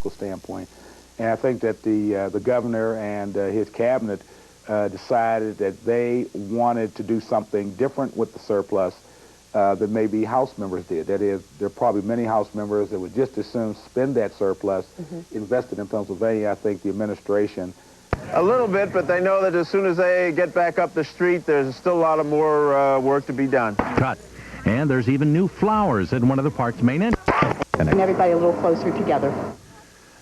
practical standpoint. And I think that the governor and his cabinet decided that they wanted to do something different with the surplus than maybe House members did. That is, there are probably many House members that would just as soon spend that surplus invested in Pennsylvania. I think the administration... A little bit, but they know that as soon as they get back up the street, there's still a lot of more work to be done. Cut. And there's even new flowers at one of the park's main entrances. Bring everybody a little closer together.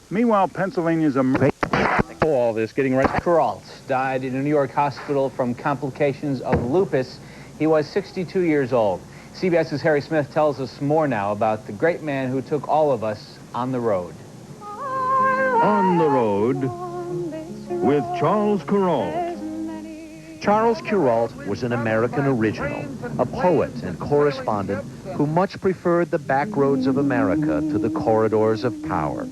Meanwhile, Pennsylvania's All this getting right. Kuralt died in a New York hospital from complications of lupus. He was 62 years old. CBS's Harry Smith tells us more now about the great man who took all of us on the road. On the road with Charles Kuralt. Charles Kuralt was an American original, a poet and correspondent who much preferred the back roads of America to the corridors of power.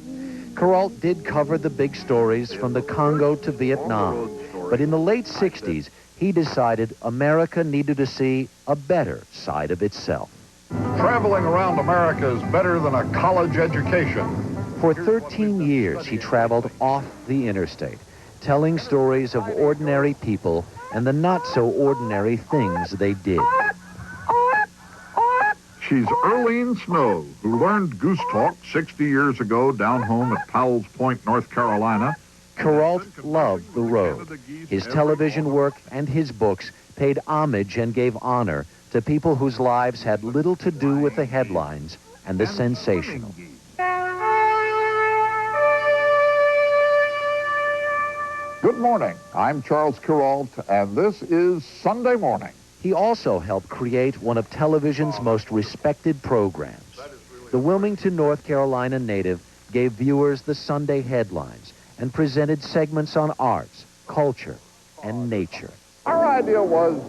Kuralt did cover the big stories from the Congo to Vietnam, but in the late 60s, he decided America needed to see a better side of itself. Traveling around America is better than a college education. For 13 years, he traveled off the interstate, telling stories of ordinary people and the not-so-ordinary things they did. She's Earlene Snow, who learned goose talk 60 years ago down home at Powell's Point, North Carolina. Kuralt loved the road. His television work and his books paid homage and gave honor to people whose lives had little to do with the headlines and the sensational. Good morning. I'm Charles Kuralt, and this is Sunday Morning. He also helped create one of television's most respected programs. The Wilmington, North Carolina native gave viewers the Sunday headlines and presented segments on arts, culture, and nature. Our idea was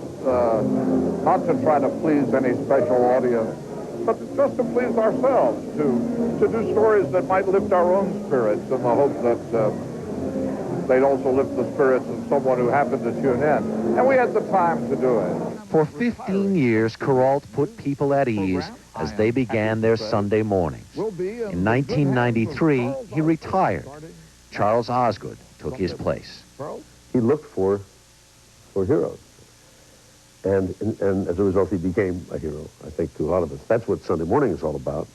not to try to please any special audience, but just to please ourselves, to do stories that might lift our own spirits in the hope that they'd also lift the spirits of someone who happened to tune in. And we had the time to do it. For 15 years, Kuralt put people at ease as they began their Sunday mornings. In 1993, he retired. Charles Osgood took his place. He looked for heroes. And as a result, he became a hero, I think, to a lot of us. That's what Sunday morning is all about.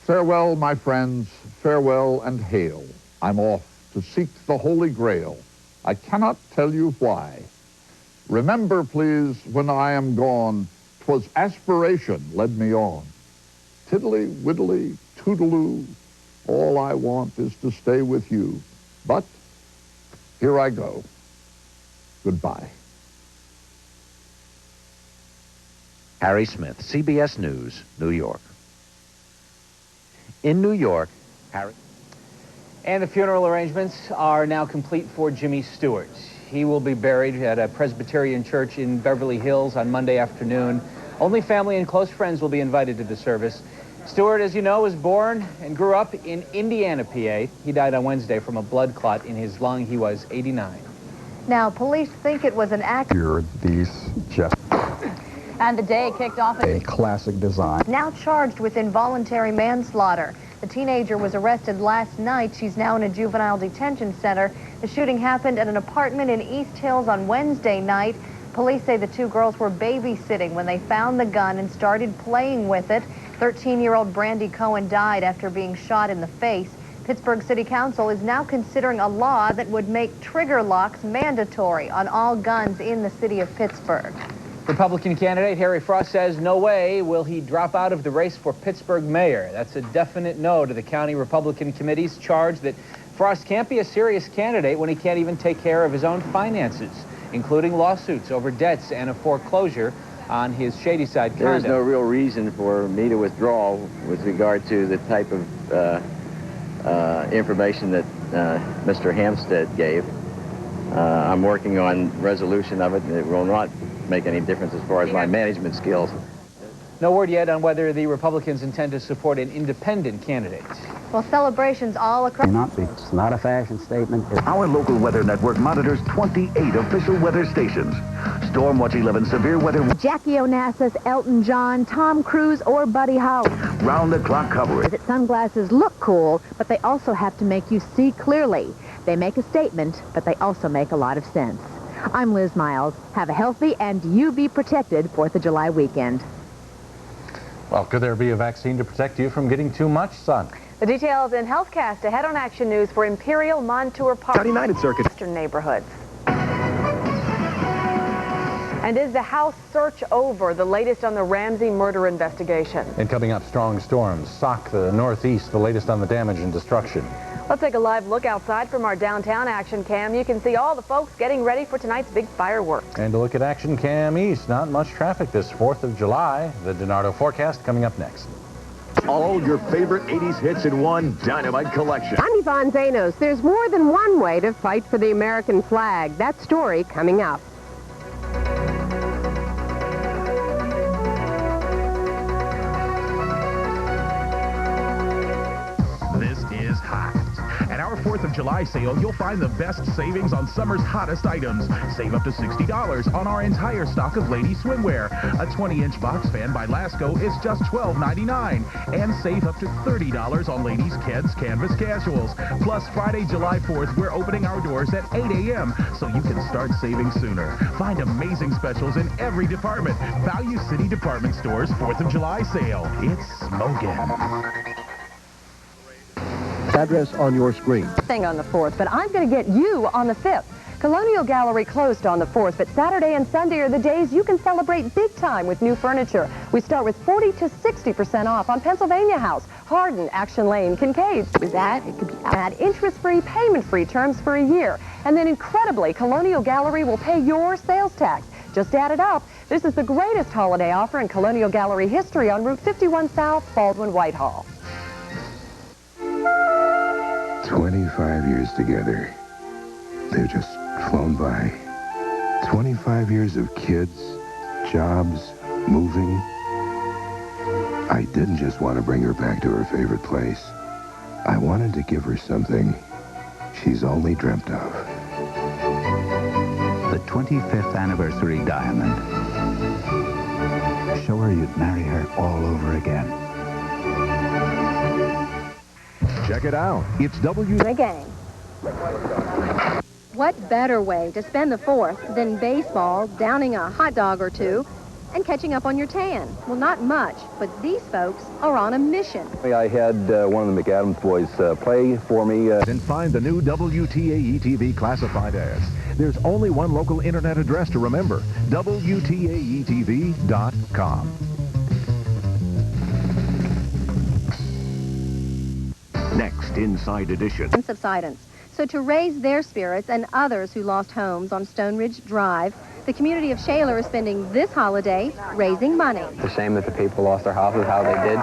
Farewell, my friends, farewell and hail. I'm off to seek the Holy Grail. I cannot tell you why. Remember, please, when I am gone, 'twas aspiration led me on. Tiddly, widdly, toodaloo, all I want is to stay with you. But here I go. Goodbye. Harry Smith, CBS News, New York. In New York, Harry... And the funeral arrangements are now complete for Jimmy Stewart. He will be buried at a Presbyterian church in Beverly Hills on Monday afternoon. Only family and close friends will be invited to the service. Stewart, as you know, was born and grew up in Indiana, PA. He died on Wednesday from a blood clot in his lung. He was 89. Now, police think it was an accident. These just... And the day kicked off a classic design. Now charged with involuntary manslaughter. The teenager was arrested last night. She's now in a juvenile detention center. The shooting happened at an apartment in East Hills on Wednesday night. Police say the two girls were babysitting when they found the gun and started playing with it. 13-year-old Brandy Cohen died after being shot in the face. Pittsburgh City Council is now considering a law that would make trigger locks mandatory on all guns in the city of Pittsburgh. Republican candidate Harry Frost says no way will he drop out of the race for Pittsburgh mayor. That's a definite no to the county Republican committee's charge that Frost can't be a serious candidate when he can't even take care of his own finances, including lawsuits over debts and a foreclosure on his Shadyside condo. There is no real reason for me to withdraw with regard to the type of information that Mr. Hampstead gave. I'm working on resolution of it, and it will not make any difference as far as my management skills. No word yet on whether the Republicans intend to support an independent candidate. Well, celebrations all across... It's not a fashion statement. Our local weather network monitors 28 official weather stations. Storm Watch 11 severe weather. Jackie Onassis, Elton John, Tom Cruise, or Buddy Holly. Round-the-clock coverage. That sunglasses look cool, but they also have to make you see clearly. They make a statement, but they also make a lot of sense. I'm Liz Miles. Have a healthy and UV protected 4th of July weekend. Well, could there be a vaccine to protect you from getting too much sun? The details in HealthCast ahead on Action News for Imperial Montour Park. United Circuit. Western neighborhoods. And is the House search over? The latest on the Ramsey murder investigation. And coming up, strong storms sock the Northeast. The latest on the damage and destruction. Let's take a live look outside from our downtown Action Cam. You can see all the folks getting ready for tonight's big fireworks. And to look at Action Cam East, not much traffic this 4th of July. The DiNardo forecast coming up next. All your favorite 80s hits in one dynamite collection. I'm Yvonne Zanos. There's more than one way to fight for the American flag. That story coming up. This is hot. At our 4th of July sale, you'll find the best savings on summer's hottest items. Save up to $60 on our entire stock of ladies swimwear. A 20-inch box fan by Lasco is just $12.99. And save up to $30 on ladies' Keds Canvas Casuals. Plus, Friday, July 4th, we're opening our doors at 8 a.m. so you can start saving sooner. Find amazing specials in every department. Value City Department Store's 4th of July sale. It's smoking. Address on your screen. Thing on the 4th, but I'm going to get you on the 5th. Colonial Gallery closed on the 4th, but Saturday and Sunday are the days you can celebrate big time with new furniture. We start with 40 to 60% off on Pennsylvania House, Hardin, Action Lane, Kincaid's. With that, it could be at interest-free, payment-free terms for a year. And then incredibly, Colonial Gallery will pay your sales tax. Just add it up. This is the greatest holiday offer in Colonial Gallery history on Route 51 South, Baldwin, Whitehall. 25 years together. They've just flown by. 25 years of kids, jobs, moving. I didn't just want to bring her back to her favorite place. I wanted to give her something she's only dreamt of. The 25th anniversary diamond. Show her you'd marry her all over again. Check it out. It's Again. What better way to spend the 4th than baseball, downing a hot dog or two, and catching up on your tan? Well, not much, but these folks are on a mission. I had one of the McAdams boys play for me. And find the new WTAE TV classified ads. There's only one local internet address to remember, WTAETV.com. Next, Inside Edition. Subsidence. So to raise their spirits and others who lost homes on Stone Ridge Drive, the community of Shaler is spending this holiday raising money. It's a shame that the people lost their houses how they did,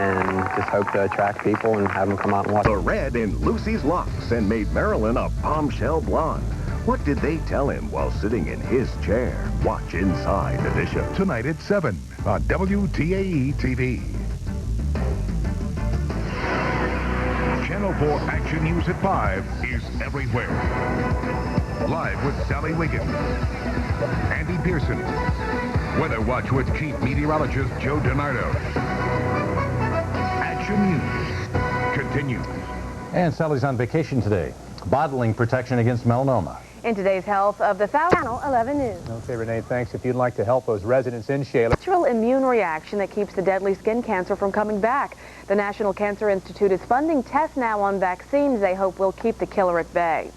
and just hope to attract people and have them come out and watch. The red in Lucy's locks and made Marilyn a bombshell blonde. What did they tell him while sitting in his chair? Watch Inside Edition. Tonight at 7 on WTAE TV. Channel 4 Action News at 5 is everywhere. Live with Sally Wiggins, Andy Pearson, Weather Watch with Chief Meteorologist Joe DiNardo. Action News continues. And Sally's on vacation today. Bottling protection against melanoma. In today's Health of the South, Channel 11 News. Okay, Renee, thanks. If you'd like to help those residents in Shaler. Natural immune reaction that keeps the deadly skin cancer from coming back. The National Cancer Institute is funding tests now on vaccines they hope will keep the killer at bay.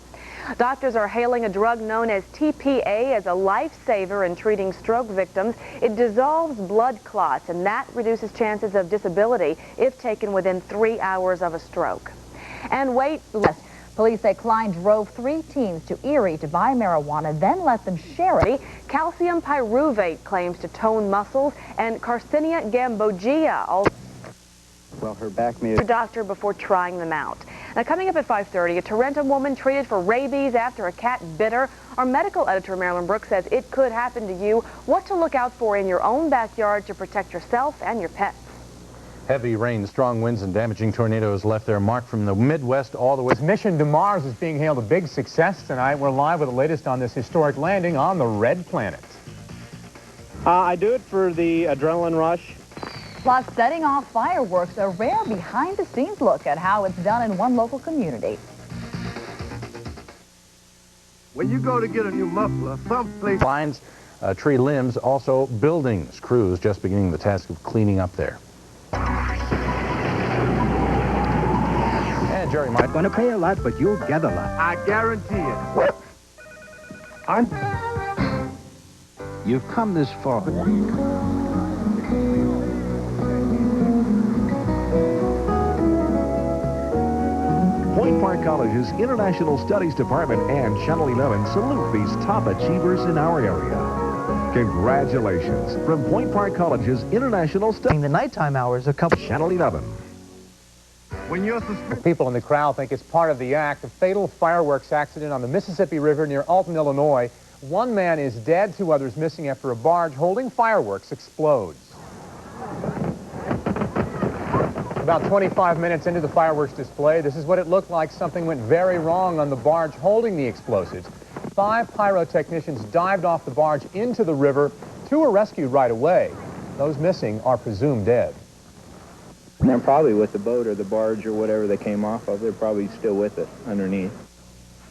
Doctors are hailing a drug known as TPA as a lifesaver in treating stroke victims. It dissolves blood clots, and that reduces chances of disability if taken within 3 hours of a stroke. And wait less. Police say Klein drove 3 teens to Erie to buy marijuana, then let them share it. Calcium pyruvate claims to tone muscles, and Carcinia gambogia also. Well, her back may A doctor before trying them out. Now, coming up at 5:30, a Tarentum woman treated for rabies after a cat bit her. Our medical editor, Marilyn Brooks, says it could happen to you. What to look out for in your own backyard to protect yourself and your pets. Heavy rain, strong winds, and damaging tornadoes left their mark from the Midwest all the way. Mission to Mars is being hailed a big success tonight. We're live with the latest on this historic landing on the Red Planet. I do it for the adrenaline rush. Plus, setting off fireworks, a rare behind-the-scenes look at how it's done in one local community. When you go to get a new muffler, someplace... Lines, tree limbs, also buildings. Crews just beginning the task of cleaning up there. And Jerry might... Gonna pay a lot, but you'll get a lot. I guarantee it. You've come this far. Point Park College's International Studies Department and Channel 11 salute these top achievers in our area. Congratulations from Point Park College's International Studies. In the nighttime hours, a couple... Channel 11. When you're People in the crowd think it's part of the act. A fatal fireworks accident on the Mississippi River near Alton, Illinois. One man is dead, 2 others missing after a barge holding fireworks explodes. About 25 minutes into the fireworks display, this is what it looked like. Something went very wrong on the barge holding the explosives. 5 pyrotechnicians dived off the barge into the river. 2 were rescued right away. Those missing are presumed dead. And they're probably with the boat or the barge or whatever they came off of. They're probably still with it underneath.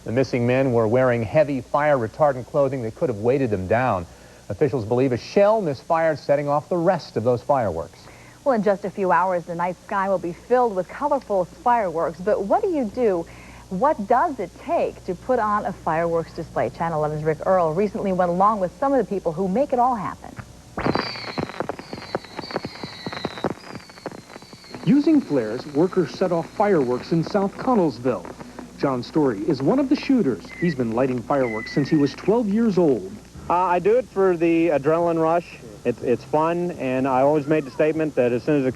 The missing men were wearing heavy fire-retardant clothing that could have weighted them down. Officials believe a shell misfired, setting off the rest of those fireworks. Well, in just a few hours, the night sky will be filled with colorful fireworks. But what do you do? What does it take to put on a fireworks display? Channel 11's Rick Earl recently went along with some of the people who make it all happen. Using flares, workers set off fireworks in South Connellsville. John Story is one of the shooters. He's been lighting fireworks since he was 12 years old. I do it for the adrenaline rush. It's fun, and I always made the statement that as soon as it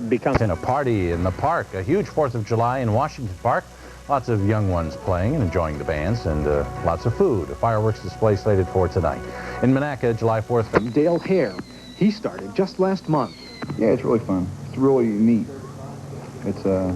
becomes... In a party in the park, a huge 4th of July in Washington Park. Lots of young ones playing and enjoying the bands, and lots of food. A fireworks display slated for tonight. In Monaca, July 4th. Dale Hare. He started just last month. Yeah, it's really fun. It's really neat. It's a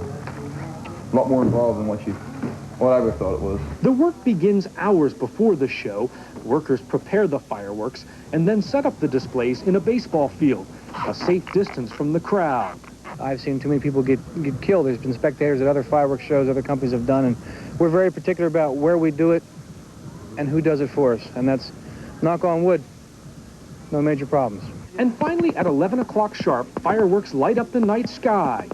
lot more involved than what I ever thought it was. The work begins hours before the show. Workers prepare the fireworks and then set up the displays in a baseball field, a safe distance from the crowd. I've seen too many people get killed. There's been spectators at other fireworks shows other companies have done, and we're very particular about where we do it and who does it for us. And that's, knock on wood, no major problems. And finally, at 11 o'clock sharp, fireworks light up the night sky.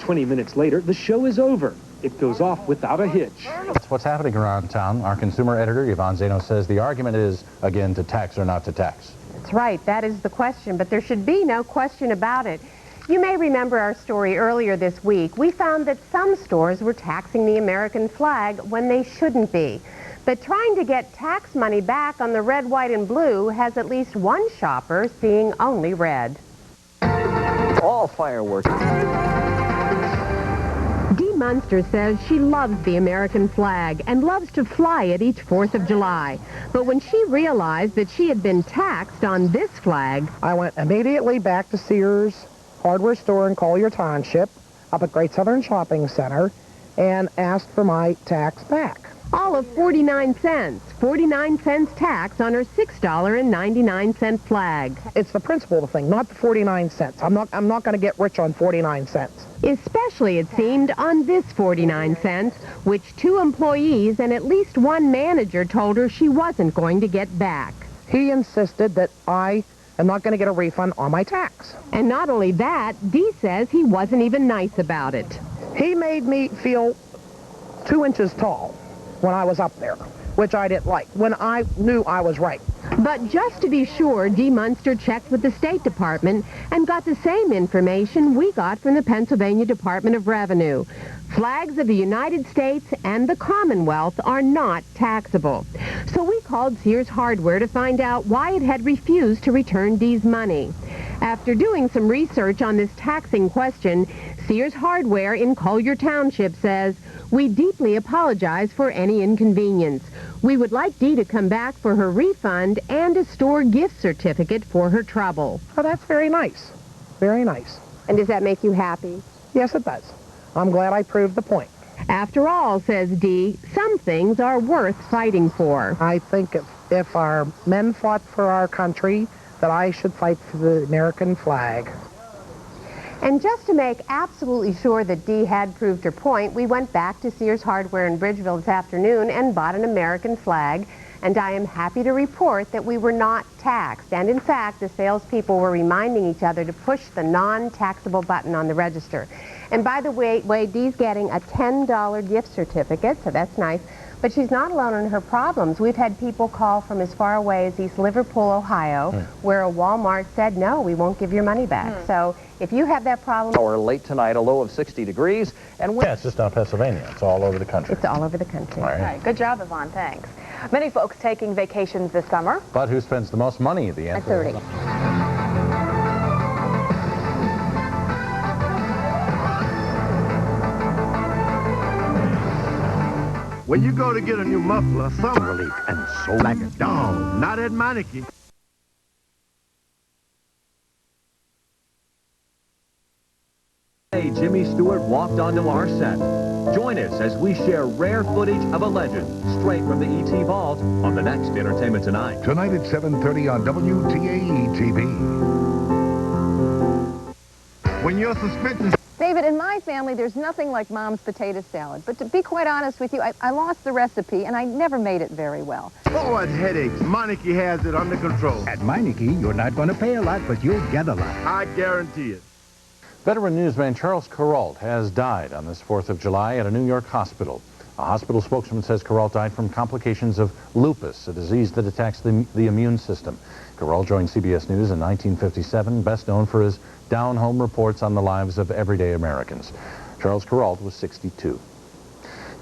20 minutes later, the show is over. It goes off without a hitch. That's what's happening around town. Our consumer editor, Yvonne Zeno, says the argument is, again, to tax or not to tax. That's right. That is the question, but there should be no question about it. You may remember our story earlier this week. We found that some stores were taxing the American flag when they shouldn't be. But trying to get tax money back on the red, white, and blue has at least one shopper seeing only red. All fireworks. Dee Munster says she loves the American flag and loves to fly it each 4th of July. But when she realized that she had been taxed on this flag... I went immediately back to Sears Hardware Store in Collier Township, up at Great Southern Shopping Center, and asked for my tax back. All of 49 cents. 49 cents tax on her $6.99 flag. It's the principle of the thing, not the 49 cents. I'm not going to get rich on 49 cents. Especially, it seemed, on this 49 cents, which 2 employees and at least 1 manager told her she wasn't going to get back. He insisted that I am not going to get a refund on my tax. And not only that, Dee says he wasn't even nice about it. He made me feel 2 inches tall when I was up there, which I didn't like, when I knew I was right. But just to be sure, Dee Munster checked with the State Department and got the same information we got from the Pennsylvania Department of Revenue. Flags of the United States and the Commonwealth are not taxable. So we called Sears Hardware to find out why it had refused to return Dee's money. After doing some research on this taxing question, Sears Hardware in Collier Township says, "We deeply apologize for any inconvenience. We would like Dee to come back for her refund and a store gift certificate for her trouble." Oh, that's very nice. Very nice. And does that make you happy? Yes, it does. I'm glad I proved the point. After all, says Dee, some things are worth fighting for. I think if our men fought for our country, that I should fight for the American flag. And just to make absolutely sure that Dee had proved her point, we went back to Sears Hardware in Bridgeville this afternoon and bought an American flag. And I am happy to report that we were not taxed. And in fact, the salespeople were reminding each other to push the non-taxable button on the register. And by the way, Dee's getting a $10 gift certificate, so that's nice. But she's not alone in her problems. We've had people call from as far away as East Liverpool, Ohio, where a Walmart said, no, we won't give your money back. So if you have that problem... Or late tonight, a low of 60 degrees. And yeah, it's just not Pennsylvania. It's all over the country. It's all over the country. All right. Good job, Yvonne. Thanks. Many folks taking vacations this summer. But who spends the most money at the end? At 30. When you go to get a new muffler, thumb relief, and so like a dog, not at Meineke. Hey, Jimmy Stewart walked onto our set. Join us as we share rare footage of a legend straight from the E.T. vault on the next Entertainment Tonight. Tonight at 7:30 on WTAE TV. When you're suspicious... David, in my family, there's nothing like Mom's potato salad. But to be quite honest with you, I lost the recipe, and I never made it very well. Forward headaches. Meineke has it under control. At Meineke, you're not going to pay a lot, but you'll get a lot. I guarantee it. Veteran newsman Charles Kuralt has died on this 4th of July at a New York hospital. A hospital spokesman says Kuralt died from complications of lupus, a disease that attacks the immune system. Kuralt joined CBS News in 1957, best known for his down-home reports on the lives of everyday Americans. Charles Kuralt was 62.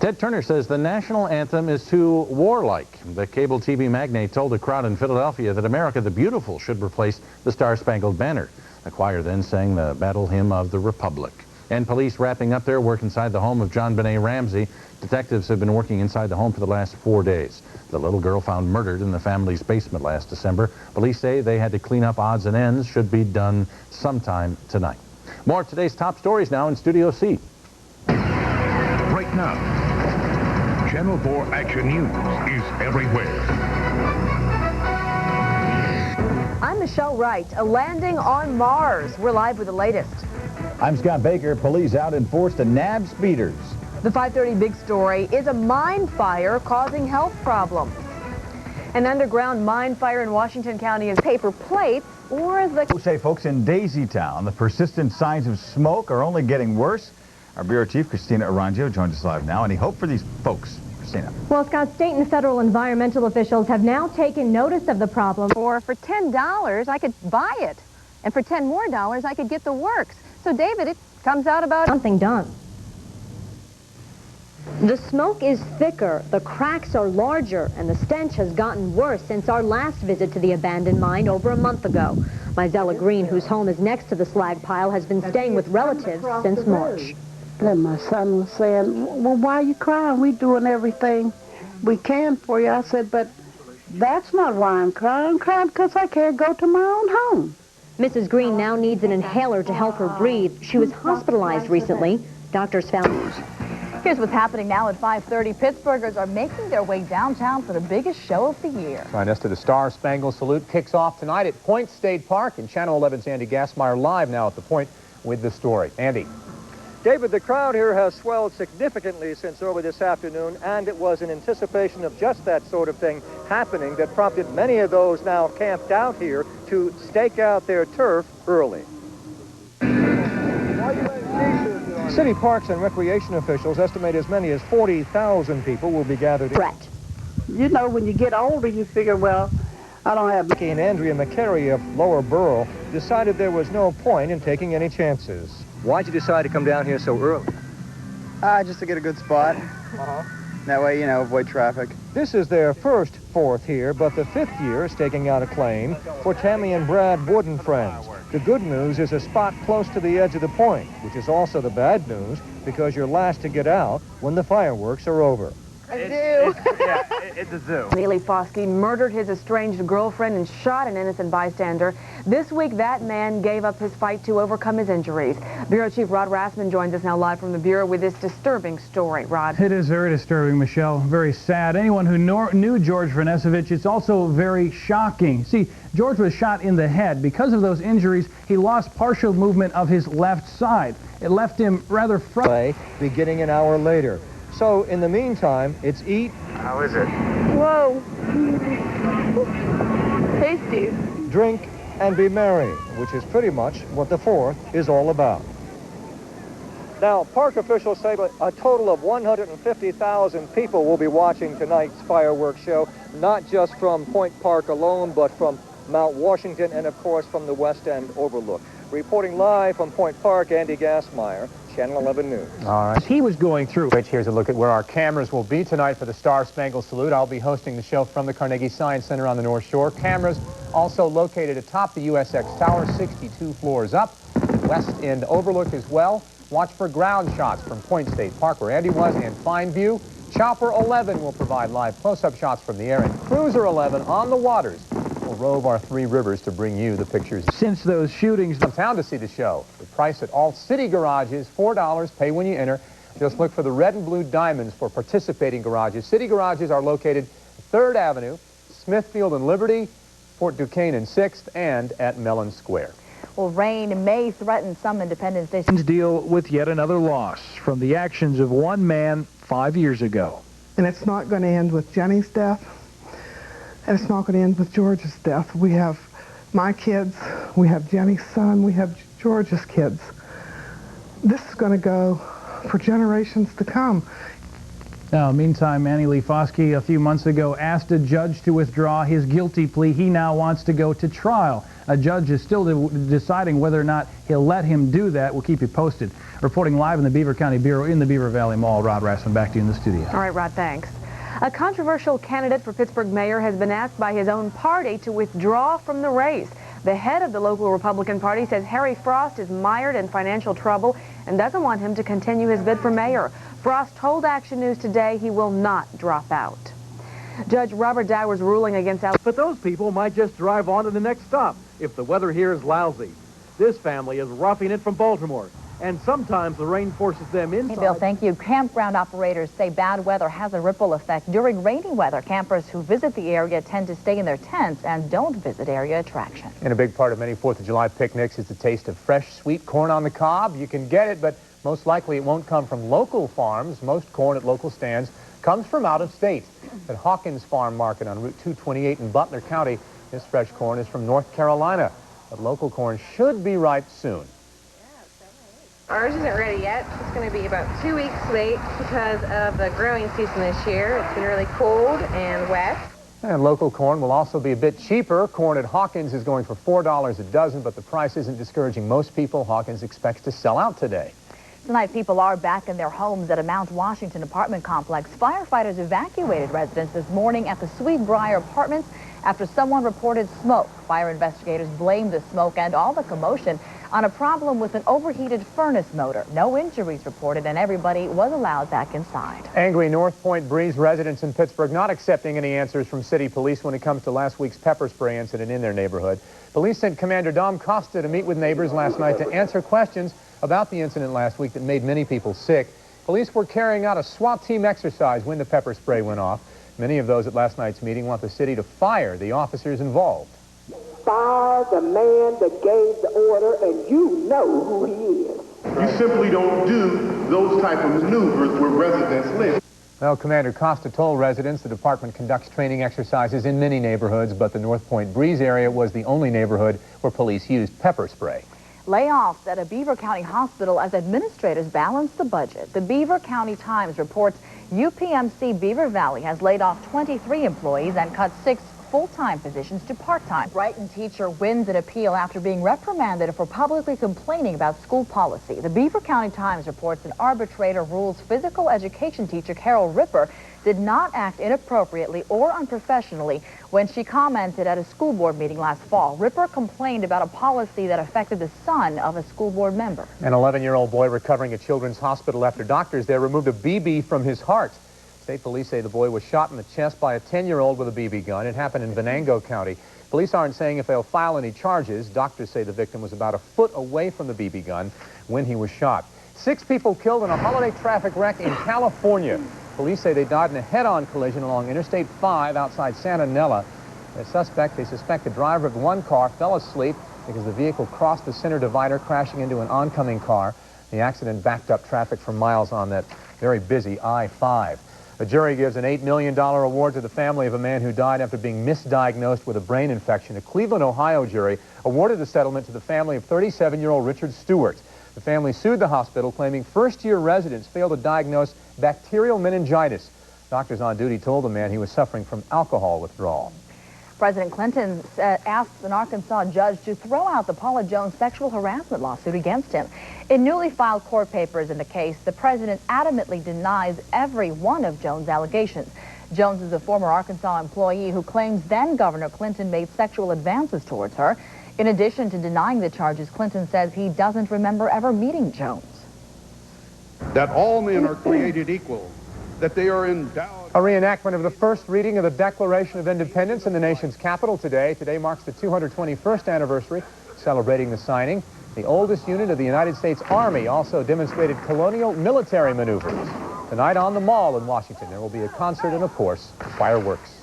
Ted Turner says the national anthem is too warlike. The cable TV magnate told a crowd in Philadelphia that America the Beautiful should replace the Star-Spangled Banner. The choir then sang the battle hymn of the Republic. And police wrapping up their work inside the home of John Benet Ramsey. Detectives have been working inside the home for the last 4 days. The little girl found murdered in the family's basement last December. Police say they had to clean up odds and ends. Should be done sometime tonight. More of today's top stories now in Studio C. Right now, Channel 4 Action News is everywhere. I'm Michelle Wright. A landing on Mars. We're live with the latest. I'm Scott Baker. Police out enforced to nab speeders. The 5:30 big story is a mine fire causing health problems. An underground mine fire in Washington County is paper plates or the... Say, folks, in Daisytown, the persistent signs of smoke are only getting worse. Our Bureau Chief, Christina Arangio, joins us live now. Any hope for these folks? Christina. Well, Scott, state and federal environmental officials have now taken notice of the problem. Or for $10, I could buy it. And for $10 more, I could get the works. So, David, it comes out about... something done. The smoke is thicker, the cracks are larger, and the stench has gotten worse since our last visit to the abandoned mine over a month ago. Mizella Green, whose home is next to the slag pile, has been staying with relatives since March. And my son was saying, well, why are you crying? We're doing everything we can for you. I said, but that's not why I'm crying. I'm crying because I can't go to my own home. Mrs. Green now needs an inhaler to help her breathe. She was hospitalized recently. Doctors found... Here's what's happening now at 5:30. Pittsburghers are making their way downtown for the biggest show of the year. Join us to the Star-Spangled Salute kicks off tonight at Point State Park. And Channel 11's Andy Gassmeyer live now at the Point with the story. Andy. David, the crowd here has swelled significantly since early this afternoon, and it was in anticipation of just that sort of thing happening that prompted many of those now camped out here to stake out their turf early. City parks and recreation officials estimate as many as 40,000 people will be gathered. Brett. You know, when you get older, you figure, well, I don't have... Mickey and Andrea McCary of Lower Borough decided there was no point in taking any chances. Why'd you decide to come down here so early? Just to get a good spot. That way, you know, avoid traffic. This is their first fourth here, but the fifth year staking out a claim for Tammy and Brad Wood and Friends. The good news is a spot close to the edge of the point, which is also the bad news because you're last to get out when the fireworks are over. I do. It's a zoo. Lee Foskey murdered his estranged girlfriend and shot an innocent bystander. This week, that man gave up his fight to overcome his injuries. Bureau Chief Rod Rassman joins us now live from the Bureau with this disturbing story. Rod. It is very disturbing, Michelle. Very sad. Anyone who knew George Vanesevich, it's also very shocking. See, George was shot in the head. Because of those injuries, he lost partial movement of his left side. It left him rather frustrated. Beginning an hour later. So, in the meantime, it's eat. How is it? Whoa. Tasty. Drink, and be merry, which is pretty much what the 4th is all about. Now, park officials say a total of 150,000 people will be watching tonight's fireworks show, not just from Point Park alone, but from Mount Washington and, of course, from the West End Overlook. Reporting live from Point Park, Andy Gassmeyer, Channel 11 News. All right. As he was going through, here's a look at where our cameras will be tonight for the Star Spangled Salute. I'll be hosting the show from the Carnegie Science Center on the North Shore. Cameras also located atop the USX Tower, 62 floors up. West End Overlook as well. Watch for ground shots from Point State Park, where Andy was, and Fine View. Chopper 11 will provide live close-up shots from the air, and Cruiser 11 on the waters will rove our 3 rivers to bring you the pictures. Since those shootings downtown to see the show, the price at all city garages, $4, pay when you enter. Just look for the red and blue diamonds for participating garages. City garages are located 3rd Avenue, Smithfield and Liberty, Fort Duquesne and 6th, and at Mellon Square. Well, rain may threaten some Independence Day. Deal with yet another loss from the actions of one man 5 years ago. And it's not going to end with Jenny's death, and it's not going to end with George's death. We have my kids, we have Jenny's son, we have George's kids. This is going to go for generations to come. Now, meantime, Annie Lee Foskey a few months ago asked a judge to withdraw his guilty plea. He now wants to go to trial. A judge is still deciding whether or not he'll let him do that. We'll keep you posted. Reporting live in the Beaver County Bureau in the Beaver Valley Mall, Rod Rassman, back to you in the studio. All right, Rod, thanks. A controversial candidate for Pittsburgh mayor has been asked by his own party to withdraw from the race. The head of the local Republican Party says Harry Frost is mired in financial trouble and doesn't want him to continue his bid for mayor. Frost told Action News today he will not drop out. Judge Robert Dower's ruling against But those people might just drive on to the next stop if the weather here is lousy. This family is roughing it from Baltimore, and sometimes the rain forces them inside. Hey, Bill, thank you. Campground operators say bad weather has a ripple effect. During rainy weather, campers who visit the area tend to stay in their tents and don't visit area attractions. And a big part of many 4th of July picnics is the taste of fresh, sweet corn on the cob. You can get it, but most likely it won't come from local farms. Most corn at local stands comes from out of state. At Hawkins Farm Market on Route 228 in Butler County, this fresh corn is from North Carolina. But local corn should be ripe soon. Ours isn't ready yet. It's going to be about 2 weeks late because of the growing season this year. It's been really cold and wet. And local corn will also be a bit cheaper. Corn at Hawkins is going for $4 a dozen, but the price isn't discouraging most people. Hawkins expects to sell out today. Tonight, people are back in their homes at a Mount Washington apartment complex. Firefighters evacuated residents this morning at the Sweetbriar Apartments after someone reported smoke. Fire investigators blamed the smoke and all the commotion on a problem with an overheated furnace motor. No injuries reported, and everybody was allowed back inside. Angry North Point Breeze residents in Pittsburgh not accepting any answers from city police when it comes to last week's pepper spray incident in their neighborhood. Police sent Commander Dom Costa to meet with neighbors last night to answer questions about the incident last week that made many people sick. Police were carrying out a SWAT team exercise when the pepper spray went off. Many of those at last night's meeting want the city to fire the officers involved. Fire the man that gave the order, and you know who he is. You simply don't do those type of maneuvers where residents live. Well, Commander Costa told residents the department conducts training exercises in many neighborhoods, but the North Point Breeze area was the only neighborhood where police used pepper spray. Layoffs at a Beaver County hospital as administrators balance the budget. The Beaver County Times reports UPMC Beaver Valley has laid off 23 employees and cut 6 full-time positions to part-time. Brighton teacher wins an appeal after being reprimanded for publicly complaining about school policy. The Beaver County Times reports an arbitrator rules physical education teacher Carol Ripper did not act inappropriately or unprofessionally when she commented at a school board meeting last fall. Ripper complained about a policy that affected the son of a school board member. An 11-year-old boy recovering at Children's Hospital after doctors there removed a BB from his heart. State police say the boy was shot in the chest by a 10-year-old with a BB gun. It happened in Venango County. Police aren't saying if they'll file any charges. Doctors say the victim was about a foot away from the BB gun when he was shot. 6 people killed in a holiday traffic wreck in California. Police say they died in a head-on collision along Interstate 5 outside Santa Nella. They suspect the driver of one car fell asleep because the vehicle crossed the center divider, crashing into an oncoming car. The accident backed up traffic for miles on that very busy I-5. A jury gives an $8 million award to the family of a man who died after being misdiagnosed with a brain infection. A Cleveland, Ohio jury awarded the settlement to the family of 37-year-old Richard Stewart. The family sued the hospital, claiming first-year residents failed to diagnose bacterial meningitis. Doctors on duty told the man he was suffering from alcohol withdrawal. President Clinton asked an Arkansas judge to throw out the Paula Jones sexual harassment lawsuit against him. In newly filed court papers in the case, the president adamantly denies every one of Jones' allegations. Jones is a former Arkansas employee who claims then-Governor Clinton made sexual advances towards her. In addition to denying the charges, Clinton says he doesn't remember ever meeting Jones. That all men are created equal, that they are endowed. A reenactment of the first reading of the Declaration of Independence in the nation's capital today. Today marks the 221st anniversary, celebrating the signing. The oldest unit of the United States Army also demonstrated colonial military maneuvers. Tonight on the Mall in Washington, there will be a concert and, of course, fireworks.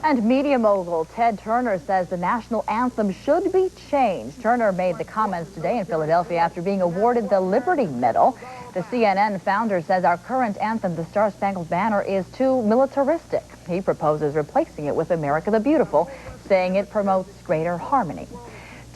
And media mogul Ted Turner says the national anthem should be changed. Turner made the comments today in Philadelphia after being awarded the Liberty Medal. The CNN founder says our current anthem, the Star-Spangled Banner, is too militaristic. He proposes replacing it with America the Beautiful, saying it promotes greater harmony.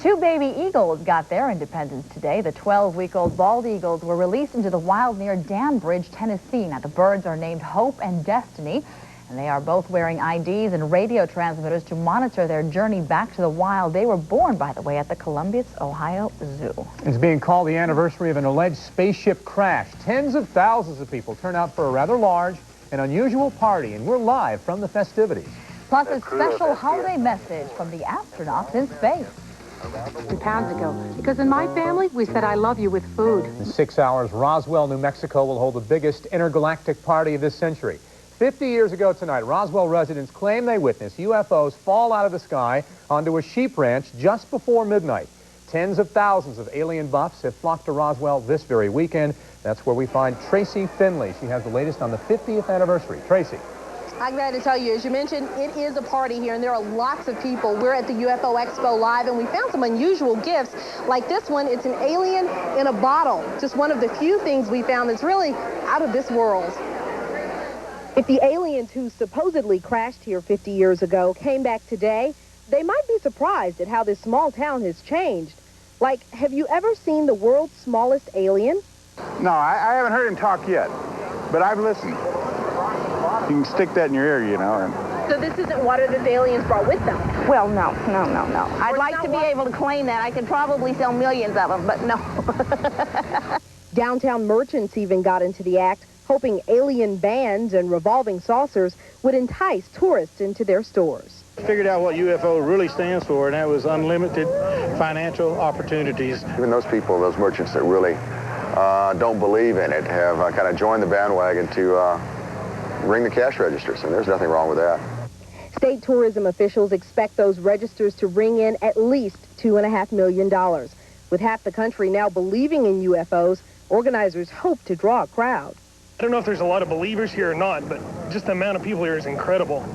2 baby eagles got their independence today. The 12-week-old bald eagles were released into the wild near Danbridge, Tennessee. Now, the birds are named Hope and Destiny, and they are both wearing IDs and radio transmitters to monitor their journey back to the wild. They were born, by the way, at the Columbus, Ohio Zoo. It's being called the anniversary of an alleged spaceship crash. Tens of thousands of people turn out for a rather large and unusual party, and we're live from the festivities. Plus a special holiday message from the astronauts in space. 2 pounds ago, because in my family, we said I love you with food. In 6 hours, Roswell, New Mexico will hold the biggest intergalactic party of this century. 50 years ago tonight, Roswell residents claim they witnessed UFOs fall out of the sky onto a sheep ranch just before midnight. Tens of thousands of alien buffs have flocked to Roswell this very weekend. That's where we find Tracy Finley. She has the latest on the 50th anniversary. Tracy. I'm glad to tell you, as you mentioned, it is a party here, and there are lots of people. We're at the UFO Expo Live, and we found some unusual gifts, like this one. It's an alien in a bottle. Just one of the few things we found that's really out of this world. If the aliens who supposedly crashed here 50 years ago came back today, they might be surprised at how this small town has changed. Like, have you ever seen the world's smallest alien? No, I haven't heard him talk yet, but I've listened. You can stick that in your ear, you know. And So this isn't water that the aliens brought with them? Well, no. I'd like to be able to claim that. I could probably sell millions of them, but no. Downtown merchants even got into the act, hoping alien bands and revolving saucers would entice tourists into their stores. Figured out what UFO really stands for, and that was unlimited financial opportunities. Even those people, those merchants that really don't believe in it, have kind of joined the bandwagon to ring the cash registers, and there's nothing wrong with that. State tourism officials expect those registers to ring in at least $2.5 million. With half the country now believing in UFOs, organizers hope to draw a crowd. I don't know if there's a lot of believers here or not, but just the amount of people here is incredible.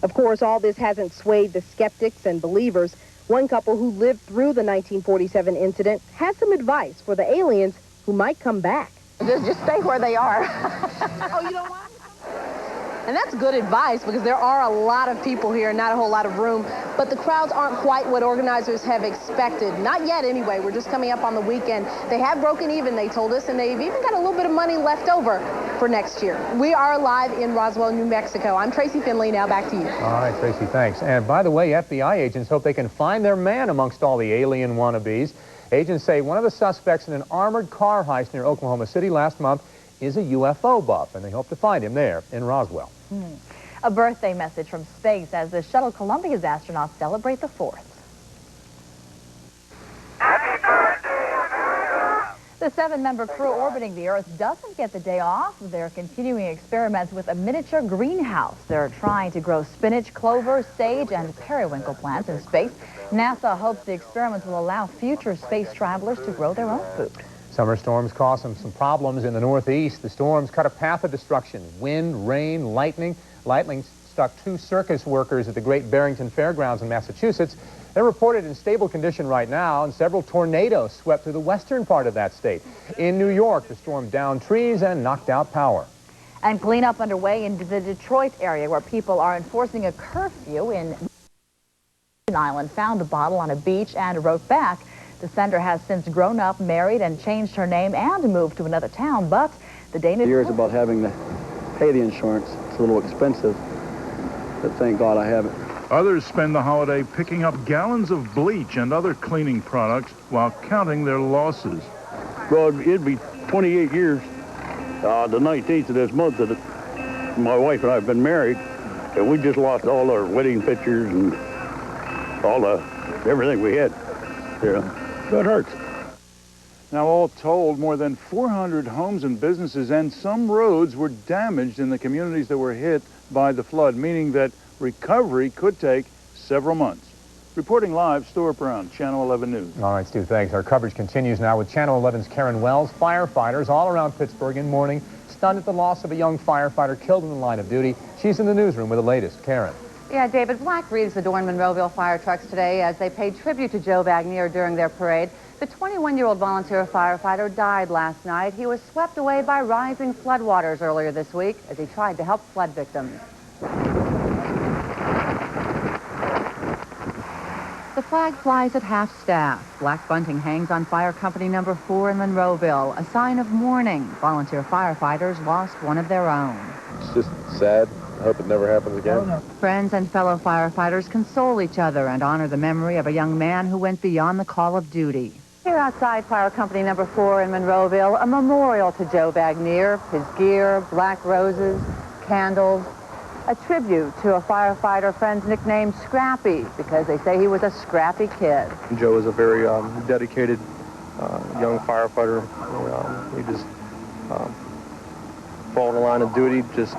Of course, all this hasn't swayed the skeptics and believers. One couple who lived through the 1947 incident has some advice for the aliens who might come back. Just stay where they are. Oh, you know what? And that's good advice, because there are a lot of people here, not a whole lot of room, but the crowds aren't quite what organizers have expected. Not yet, anyway. We're just coming up on the weekend. They have broken even, they told us, and they've even got a little bit of money left over for next year. We are live in Roswell, New Mexico. I'm Tracy Finley. Now back to you. All right, Tracy, thanks. And by the way, FBI agents hope they can find their man amongst all the alien wannabes. Agents say one of the suspects in an armored car heist near Oklahoma City last month is a UFO buff, and they hope to find him there in Roswell. A birthday message from space as the shuttle Columbia's astronauts celebrate the 4th. The 7-member crew orbiting the Earth doesn't get the day off. They're continuing experiments with a miniature greenhouse. They're trying to grow spinach, clover, sage, and periwinkle plants in space. NASA hopes the experiments will allow future space travelers to grow their own food. Summer storms caused some problems in the Northeast. The storms cut a path of destruction. Wind, rain, lightning. Lightning struck 2 circus workers at the Great Barrington Fairgrounds in Massachusetts. They're reported in stable condition right now, and several tornadoes swept through the western part of that state. In New York, the storm downed trees and knocked out power. And cleanup underway in the Detroit area, where people are enforcing a curfew. In Island found the bottle on a beach and wrote back. The sender has since grown up, married, and changed her name and moved to another town, but the Danish... Years about having to pay the insurance. It's a little expensive, but thank God I have it. Others spend the holiday picking up gallons of bleach and other cleaning products while counting their losses. Well, it'd be 28 years, the 19th of this month that my wife and I have been married, and we just lost all our wedding pictures and everything we had. That hurts. Now, all told, more than 400 homes and businesses and some roads were damaged in the communities that were hit by the flood, meaning that recovery could take several months. Reporting live, Stuart Brown, Channel 11 News. All right, Stu, thanks. Our coverage continues now with Channel 11's Karen Wells. Firefighters all around Pittsburgh in mourning, stunned at the loss of a young firefighter killed in the line of duty. She's in the newsroom with the latest. Karen. Yeah, David, Black Reeves adorned Monroeville fire trucks today as they paid tribute to Joe Wagner during their parade. The 21-year-old volunteer firefighter died last night. He was swept away by rising floodwaters earlier this week as he tried to help flood victims. The flag flies at half-staff. Black bunting hangs on Fire Company number 4 in Monroeville, a sign of mourning. Volunteer firefighters lost one of their own. It's just sad. I hope it never happens again. Friends and fellow firefighters console each other and honor the memory of a young man who went beyond the call of duty. Here outside Fire Company number 4 in Monroeville, a memorial to Joe Wagner, his gear, black roses, candles, a tribute to a firefighter friend's nicknamed Scrappy because they say he was a scrappy kid. Joe is a very dedicated young firefighter. He just followed the line of duty, just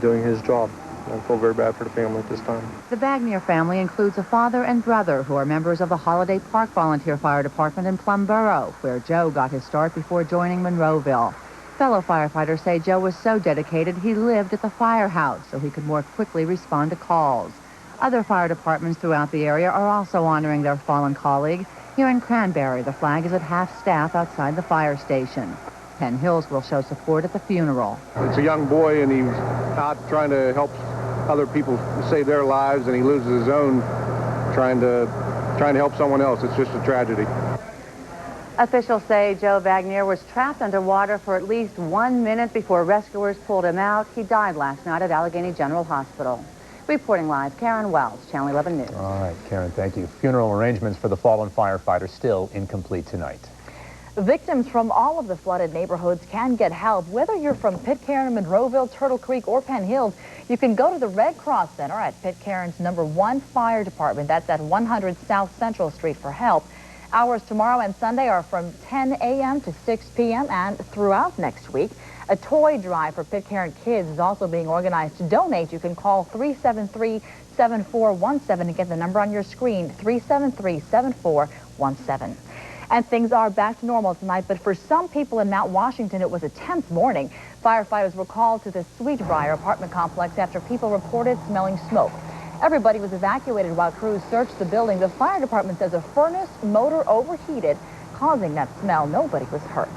doing his job. I feel very bad for the family at this time. The Wagner family includes a father and brother who are members of the Holiday Park Volunteer Fire Department in Plumboro, where Joe got his start before joining Monroeville. Fellow firefighters say Joe was so dedicated he lived at the firehouse so he could more quickly respond to calls. Other fire departments throughout the area are also honoring their fallen colleague. Here in Cranberry, the flag is at half-staff outside the fire station. Penn Hills will show support at the funeral. It's a young boy, and he's out trying to help other people save their lives, and he loses his own trying to help someone else. It's just a tragedy. Officials say Joe Wagner was trapped underwater for at least 1 minute before rescuers pulled him out. He died last night at Allegheny General Hospital. Reporting live, Karen Wells, Channel 11 News. All right, Karen, thank you. Funeral arrangements for the fallen firefighter still incomplete tonight. Victims from all of the flooded neighborhoods can get help. Whether you're from Pitcairn, Monroeville, Turtle Creek, or Penn Hills, you can go to the Red Cross Center at Pitcairn's number 1 fire department. That's at 100 South Central Street for help. Hours tomorrow and Sunday are from 10 a.m. to 6 p.m. and throughout next week. A toy drive for Pitcairn kids is also being organized. To donate, you can call 373-7417 and get the number on your screen, 373-7417. And things are back to normal tonight, but for some people in Mount Washington, it was a tense morning. Firefighters were called to the Sweetbriar apartment complex after people reported smelling smoke. Everybody was evacuated while crews searched the building. The fire department says a furnace motor overheated, causing that smell. Nobody was hurt.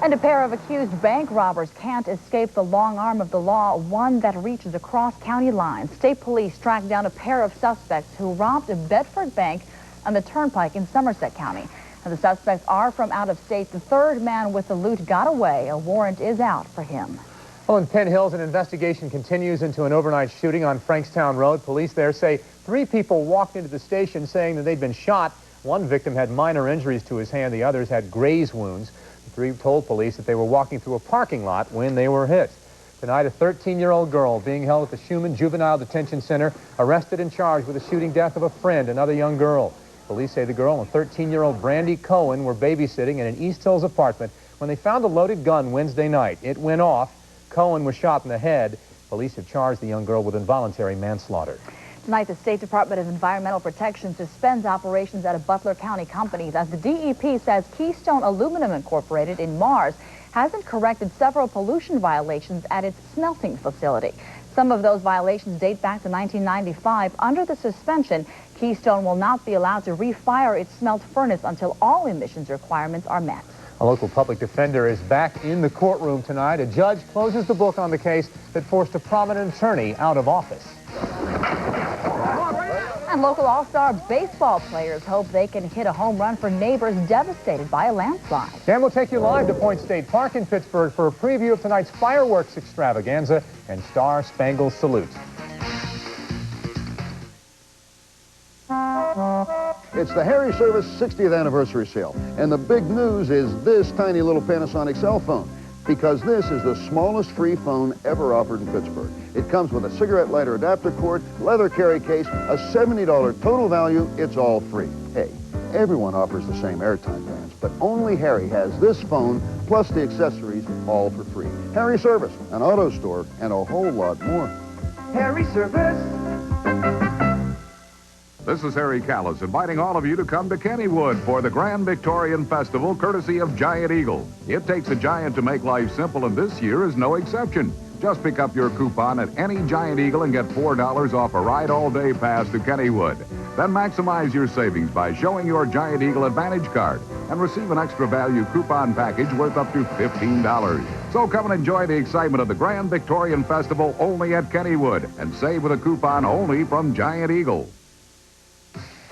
And a pair of accused bank robbers can't escape the long arm of the law, one that reaches across county lines. State police tracked down a pair of suspects who robbed a Bedford bank on the Turnpike in Somerset County. And the suspects are from out of state. The third man with the loot got away. A warrant is out for him. Well, in Penn Hills, an investigation continues into an overnight shooting on Frankstown Road. Police there say 3 people walked into the station saying that they'd been shot. One victim had minor injuries to his hand. The others had graze wounds. The 3 told police that they were walking through a parking lot when they were hit. Tonight, a 13-year-old girl being held at the Schumann Juvenile Detention Center, arrested and charged with the shooting death of a friend, another young girl. Police say the girl and 13-year-old Brandy Cohen were babysitting in an East Hills apartment when they found a loaded gun Wednesday night. It went off. Cohen was shot in the head. Police have charged the young girl with involuntary manslaughter. Tonight, the State Department of Environmental Protection suspends operations at a Butler County company as the DEP says Keystone Aluminum Incorporated in Mars hasn't corrected several pollution violations at its smelting facility. Some of those violations date back to 1995. Under the suspension, Keystone will not be allowed to refire its smelt furnace until all emissions requirements are met. A local public defender is back in the courtroom tonight. A judge closes the book on the case that forced a prominent attorney out of office. And local all-star baseball players hope they can hit a home run for neighbors devastated by a landslide. Dan will take you live to Point State Park in Pittsburgh for a preview of tonight's fireworks extravaganza and Star Spangled Salute. It's the Harry Service 60th anniversary sale, and the big news is this tiny little Panasonic cell phone, because this is the smallest free phone ever offered in Pittsburgh. It comes with a cigarette lighter adapter cord, leather carry case, a $70 total value. It's all free. Hey, everyone offers the same airtime bands, but only Harry has this phone plus the accessories all for free. Harry Service, an auto store, and a whole lot more. Harry Service. This is Harry Callis inviting all of you to come to Kennywood for the Grand Victorian Festival, courtesy of Giant Eagle. It takes a giant to make life simple, and this year is no exception. Just pick up your coupon at any Giant Eagle and get $4 off a ride-all-day pass to Kennywood. Then maximize your savings by showing your Giant Eagle Advantage card and receive an extra value coupon package worth up to $15. So come and enjoy the excitement of the Grand Victorian Festival only at Kennywood and save with a coupon only from Giant Eagle.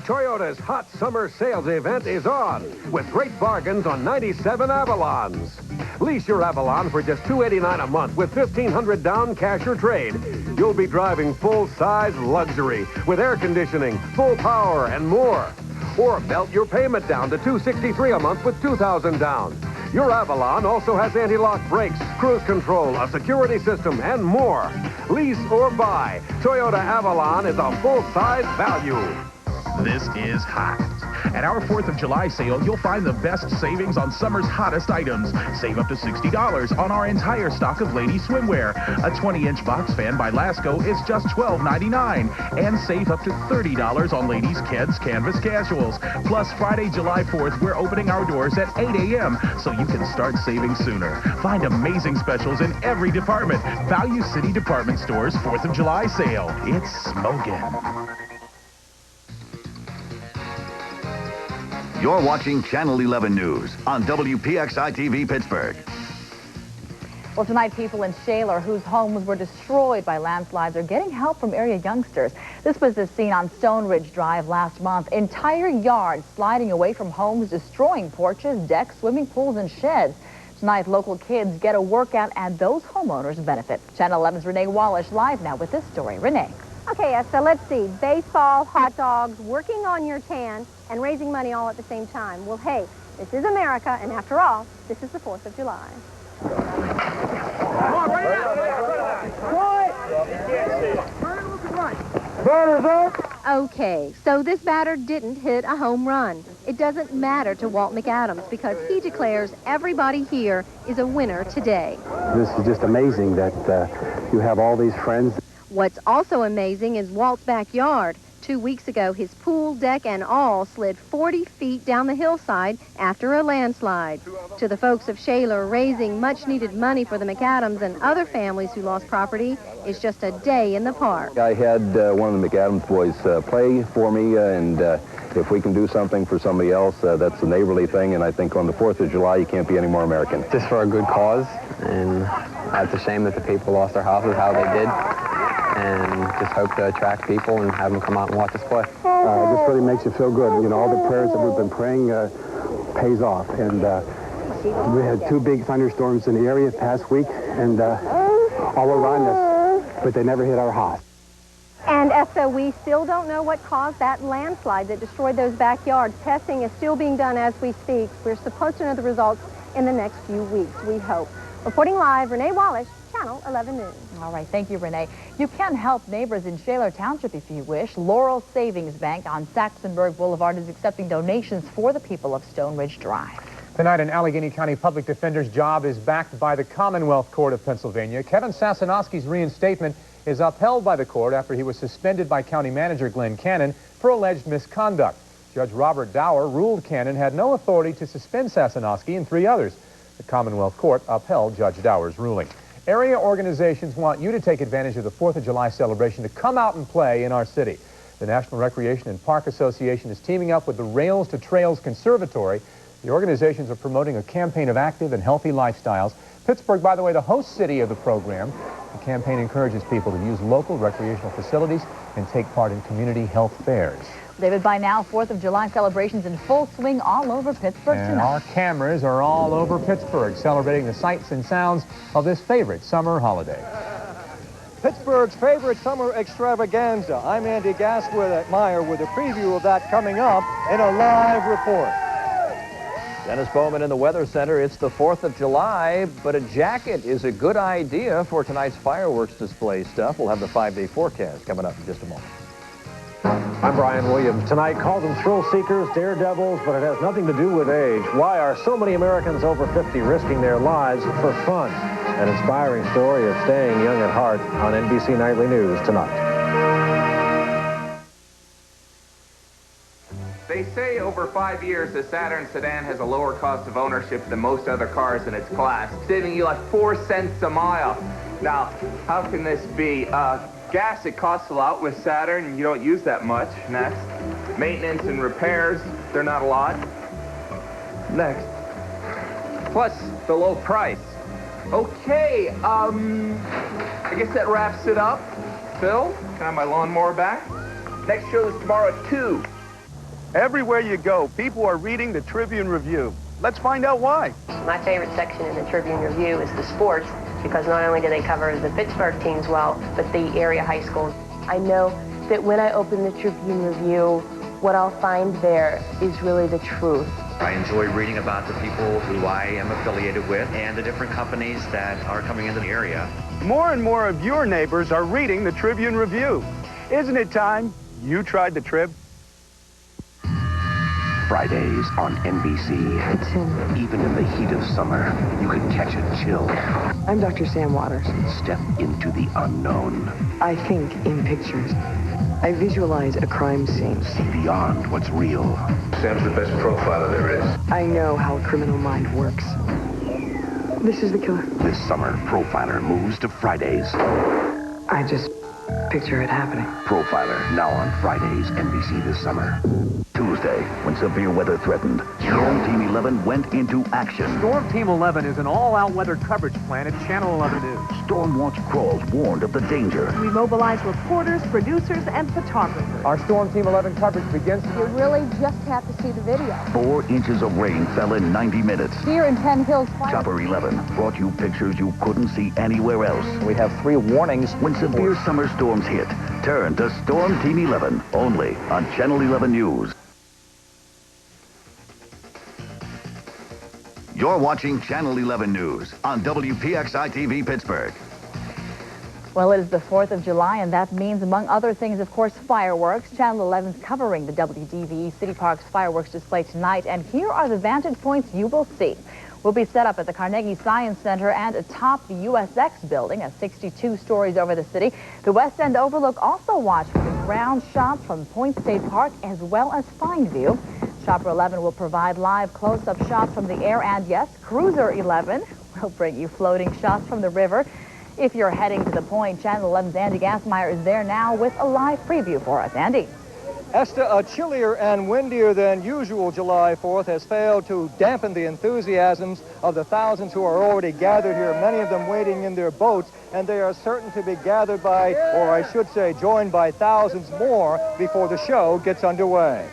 Toyota's hot summer sales event is on with great bargains on 97 Avalons. Lease your Avalon for just $289 a month with $1,500 down cash or trade. You'll be driving full-size luxury with air conditioning, full power, and more. Or melt your payment down to $263 a month with $2,000 down. Your Avalon also has anti-lock brakes, cruise control, a security system, and more. Lease or buy, Toyota Avalon is a full-size value. This is hot. At our 4th of July sale, you'll find the best savings on summer's hottest items. Save up to $60 on our entire stock of ladies' swimwear. A 20-inch box fan by Lasco is just $12.99. And save up to $30 on ladies' Keds Canvas Casuals. Plus, Friday, July 4th, we're opening our doors at 8 a.m. so you can start saving sooner. Find amazing specials in every department. Value City Department Store's 4th of July sale. It's smoking. You're watching Channel 11 News on WPXI TV Pittsburgh. Well, tonight, people in Shaler whose homes were destroyed by landslides are getting help from area youngsters. This was the scene on Stone Ridge Drive last month. Entire yards sliding away from homes, destroying porches, decks, swimming pools, and sheds. Tonight, local kids get a workout and those homeowners benefit. Channel 11's Renee Wallish live now with this story. Renee. Okay, so let's see. Baseball, hot dogs, working on your tan, and raising money all at the same time. Well, hey, this is America, and after all, this is the 4th of July. Come on, right now. Batters up. Okay, so this batter didn't hit a home run. It doesn't matter to Walt McAdams because he declares everybody here is a winner today. This is just amazing that you have all these friends. What's also amazing is Walt's backyard. 2 weeks ago, his pool, deck, and all slid 40 feet down the hillside after a landslide. To the folks of Shaler, raising much-needed money for the McAdams and other families who lost property is just a day in the park. I had one of the McAdams boys play for me, and if we can do something for somebody else, that's a neighborly thing, and I think on the 4th of July, you can't be any more American. Just for a good cause, and it's a shame that the people lost their houses how they did. And just hope to attract people and have them come out and watch us play. This really makes you feel good. You know, all the prayers that we've been praying pays off. And we had 2 big thunderstorms in the area past week and all around us, but they never hit our house. And so we still don't know what caused that landslide that destroyed those backyards. Testing is still being done as we speak. We're supposed to know the results in the next few weeks, we hope. Reporting live, Renee Wallish, Channel 11 News. All right, thank you, Renee. You can help neighbors in Shaler Township if you wish. Laurel Savings Bank on Saxonburg Boulevard is accepting donations for the people of Stone Ridge Drive. Tonight, an Allegheny County Public Defender's job is backed by the Commonwealth Court of Pennsylvania. Kevin Sasanowski's reinstatement is upheld by the court after he was suspended by County Manager Glenn Cannon for alleged misconduct. Judge Robert Dower ruled Cannon had no authority to suspend Sasanowski and 3 others. The Commonwealth Court upheld Judge Dower's ruling. Area organizations want you to take advantage of the 4th of July celebration to come out and play in our city. The National Recreation and Park Association is teaming up with the Rails to Trails Conservatory. The organizations are promoting a campaign of active and healthy lifestyles. Pittsburgh, by the way, the host city of the program. The campaign encourages people to use local recreational facilities and take part in community health fairs. David, by now, 4th of July celebrations in full swing all over Pittsburgh And tonight. our cameras are all over Pittsburgh, celebrating the sights and sounds of this favorite summer holiday. Pittsburgh's favorite summer extravaganza. I'm Andy Gasmeyer with a preview of that coming up in a live report. Dennis Bowman in the Weather Center. It's the 4th of July, but a jacket is a good idea for tonight's fireworks display stuff. We'll have the 5-day forecast coming up in just a moment. I'm Brian Williams. Tonight, call them thrill seekers, daredevils, but it has nothing to do with age. Why are so many Americans over 50 risking their lives for fun? An inspiring story of staying young at heart on NBC Nightly News tonight. They say over 5 years, the Saturn sedan has a lower cost of ownership than most other cars in its class, saving you like 4 cents a mile. Now, how can this be? Gas, it costs a lot with Saturn, and you don't use that much. Next. Maintenance and repairs, they're not a lot. Next. Plus, the low price. Okay, I guess that wraps it up. Phil, can I have my lawnmower back? Next show is tomorrow at 2. Everywhere you go, people are reading the Tribune Review. Let's find out why. My favorite section in the Tribune Review is the sports, because not only do they cover the Pittsburgh teams well, but the area high schools. I know that when I open the Tribune Review, what I'll find there is really the truth. I enjoy reading about the people who I am affiliated with and the different companies that are coming into the area. More and more of your neighbors are reading the Tribune Review. Isn't it time you tried the Trib? Fridays on NBC. Even in the heat of summer, you can catch a chill. I'm Dr. Sam Waters. Step into the unknown. I think in pictures. I visualize a crime scene. See beyond what's real. Sam's the best profiler there is. I know how a criminal mind works. This is the killer. This summer, Profiler moves to Fridays. I just picture it happening. Profiler, now on Fridays, NBC this summer. Tuesday, when severe weather threatened, Storm Team 11 went into action. Storm Team 11 is an all-out weather coverage plan at Channel 11 News. Storm watch crawls warned of the danger. We mobilize reporters, producers, and photographers. Our Storm Team 11 coverage begins. You really just have to see the video. 4 inches of rain fell in 90 minutes. Here in Penn Hills, Chopper 11 brought you pictures you couldn't see anywhere else. We have 3 warnings. When severe summer storms hit, turn to Storm Team 11, only on Channel 11 News. You're watching Channel 11 News on WPXI TV Pittsburgh. Well, it is the 4th of July, and that means, among other things, of course, fireworks. Channel 11's covering the WDVE City Park's fireworks display tonight, and here are the vantage points you will see. We'll be set up at the Carnegie Science Center and atop the USX building at 62 stories over the city. The West End overlook also watch for the ground shot from Point State Park as well as Fine View. Chopper 11 will provide live close-up shots from the air, and yes, Cruiser 11 will bring you floating shots from the river. If you're heading to the Point, Channel 11's Andy Gasmeyer is there now with a live preview for us. Andy. Esther, a chillier and windier than usual July 4th has failed to dampen the enthusiasms of the thousands who are already gathered here, many of them waiting in their boats, and they are certain to be gathered by, or I should say, joined by thousands more before the show gets underway.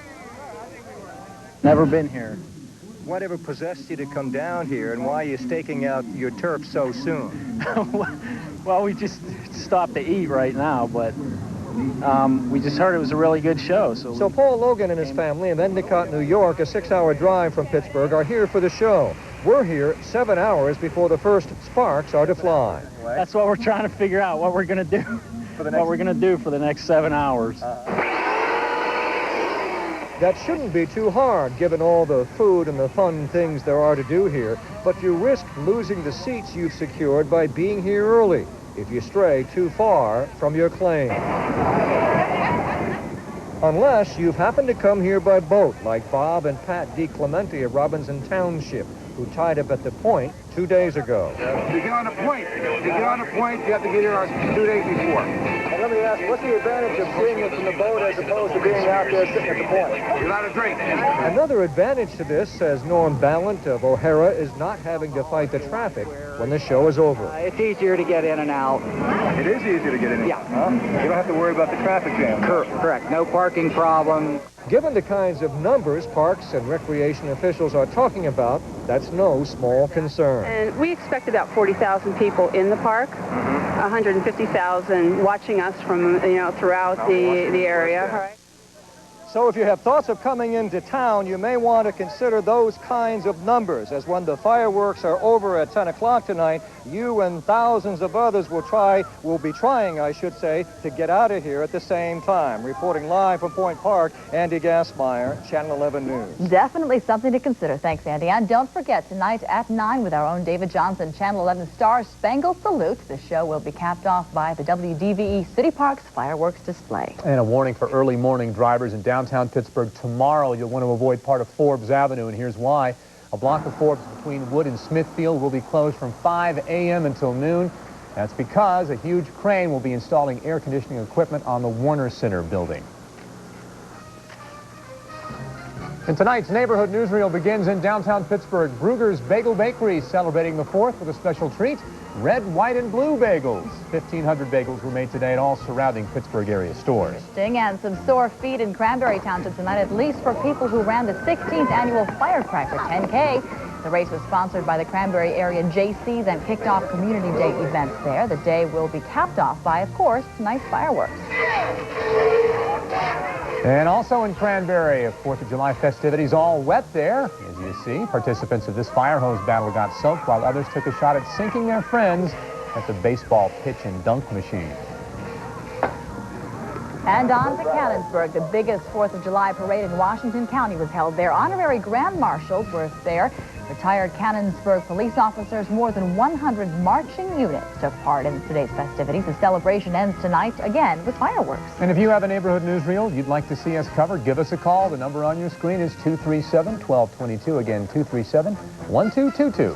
Never been here. Whatever possessed you to come down here, and why are you staking out your turf so soon? Well, we just stopped to eat right now, but we just heard it was a really good show. So Paul Logan and his family in Endicott, New York, a 6-hour drive from Pittsburgh, are here for the show. We're here 7 hours before the first sparks are to fly. That's what we're trying to figure out, what we're going to do. What we're going to do for the next 7 hours. That shouldn't be too hard, given all the food and the fun things there are to do here, but you risk losing the seats you've secured by being here early if you stray too far from your claim. Unless you've happened to come here by boat, like Bob and Pat DeClemente of Robinson Township, who tied up at the point 2 days ago. To get on a point, you have to get here 2 days before. And let me ask, what's the advantage of seeing it from the boat as opposed to being out there sitting at the point? You're not a drink. Another advantage to this, says Norm Ballant of O'Hara, is not having to fight the traffic when the show is over. It's easier to get in and out. It is easier to get in. Yeah. Huh? You don't have to worry about the traffic jam. Correct. No parking problem. Given the kinds of numbers parks and recreation officials are talking about, that's no small concern. And we expect about 40,000 people in the park, 150,000 watching us from, throughout the area. All right. So if you have thoughts of coming into town, you may want to consider those kinds of numbers, as when the fireworks are over at 10 o'clock tonight, you and thousands of others will be trying, I should say, to get out of here at the same time. Reporting live from Point Park, Andy Gassmeyer, Channel 11 News. Definitely something to consider. Thanks, Andy. And don't forget, tonight at 9 with our own David Johnson, Channel 11 Star Spangled Salute. The show will be capped off by the WDVE City Parks fireworks display. And a warning for early morning drivers in downtown Pittsburgh. Tomorrow, you'll want to avoid part of Forbes Avenue, and here's why. A block of Forbes between Wood and Smithfield will be closed from 5 a.m. until noon. That's because a huge crane will be installing air conditioning equipment on the Warner Center building. And tonight's neighborhood newsreel begins in downtown Pittsburgh. Brugger's Bagel Bakery celebrating the 4th with a special treat, red, white, and blue bagels. 1,500 bagels were made today at all surrounding Pittsburgh area stores. And some sore feet in Cranberry Township tonight, at least for people who ran the 16th annual Firecracker 10K. The race was sponsored by the Cranberry area Jaycees and kicked off Community Day events there. The day will be capped off by, of course, tonight's fireworks. And also in Cranberry, 4th of July festivities all wet there. As you see, participants of this fire hose battle got soaked while others took a shot at sinking their friends at the baseball pitch and dunk machine. And on to Cannonsburg. The biggest 4th of July parade in Washington County was held there. Honorary Grand Marshals were there. Retired Cannonsburg police officers, more than 100 marching units took part in today's festivities. The celebration ends tonight, again, with fireworks. And if you have a neighborhood newsreel you'd like to see us cover, give us a call. The number on your screen is 237-1222. Again, 237-1222.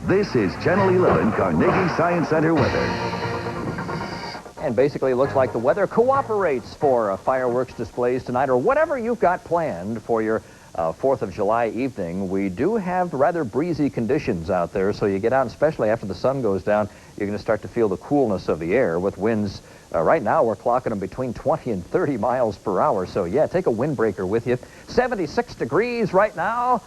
This is Channel 11 Carnegie Science Center weather. And basically it looks like the weather cooperates for fireworks displays tonight, or whatever you've got planned for your 4th of July evening. We do have rather breezy conditions out there, so you get out, especially after the sun goes down, you're going to start to feel the coolness of the air with winds. Right now, we're clocking them between 20 and 30 miles per hour. So, yeah, take a windbreaker with you. 76 degrees right now,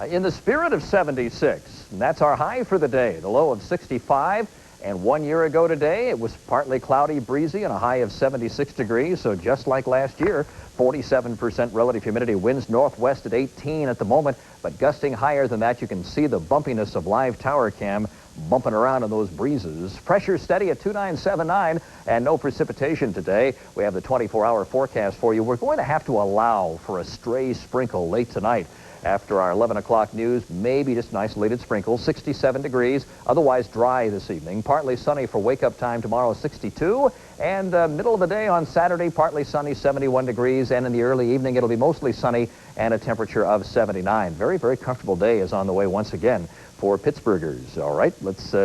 in the spirit of 76. And that's our high for the day, the low of 65. And 1 year ago today, it was partly cloudy, breezy, and a high of 76 degrees. So just like last year, 47% relative humidity, winds northwest at 18 at the moment, but gusting higher than that. You can see the bumpiness of live tower cam bumping around in those breezes. Pressure steady at 2979, and no precipitation today. We have the 24-hour forecast for you. We're going to have to allow for a stray sprinkle late tonight. After our 11 o'clock news, maybe just an isolated sprinkle, 67 degrees, otherwise dry this evening. Partly sunny for wake-up time tomorrow, 62. And middle of the day on Saturday, partly sunny, 71 degrees. And in the early evening, it'll be mostly sunny and a temperature of 79. Very, very comfortable day is on the way once again for Pittsburghers. All right, let's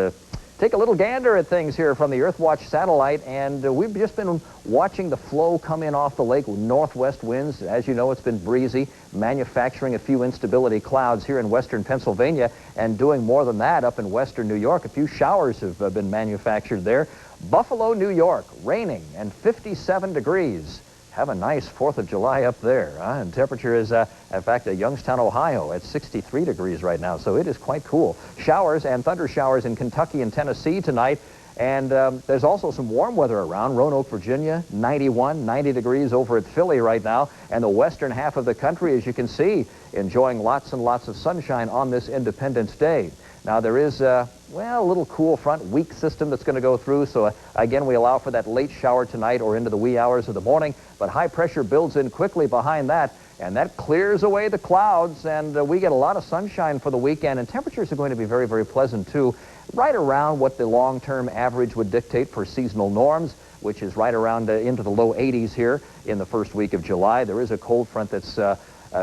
take a little gander at things here from the Earthwatch satellite, and we've just been watching the flow come in off the lake with northwest winds. As you know, it's been breezy, manufacturing a few instability clouds here in western Pennsylvania, and doing more than that up in western New York. A few showers have been manufactured there. Buffalo, New York, raining and 57 degrees. Have a nice 4th of July up there. And temperature is, in fact, Youngstown, Ohio at 63 degrees right now, so it is quite cool. Showers and thunder showers in Kentucky and Tennessee tonight. And there's also some warm weather around. Roanoke, Virginia, 91, 90 degrees over at Philly right now. And the western half of the country, as you can see, enjoying lots and lots of sunshine on this Independence Day. Now, there is, well, a little cool front weak system that's going to go through. So, again, we allow for that late shower tonight or into the wee hours of the morning. But high pressure builds in quickly behind that. And that clears away the clouds. And we get a lot of sunshine for the weekend. And temperatures are going to be very, very pleasant, too. Right around what the long-term average would dictate for seasonal norms, which is right around into the low 80s here in the first week of July. There is a cold front that's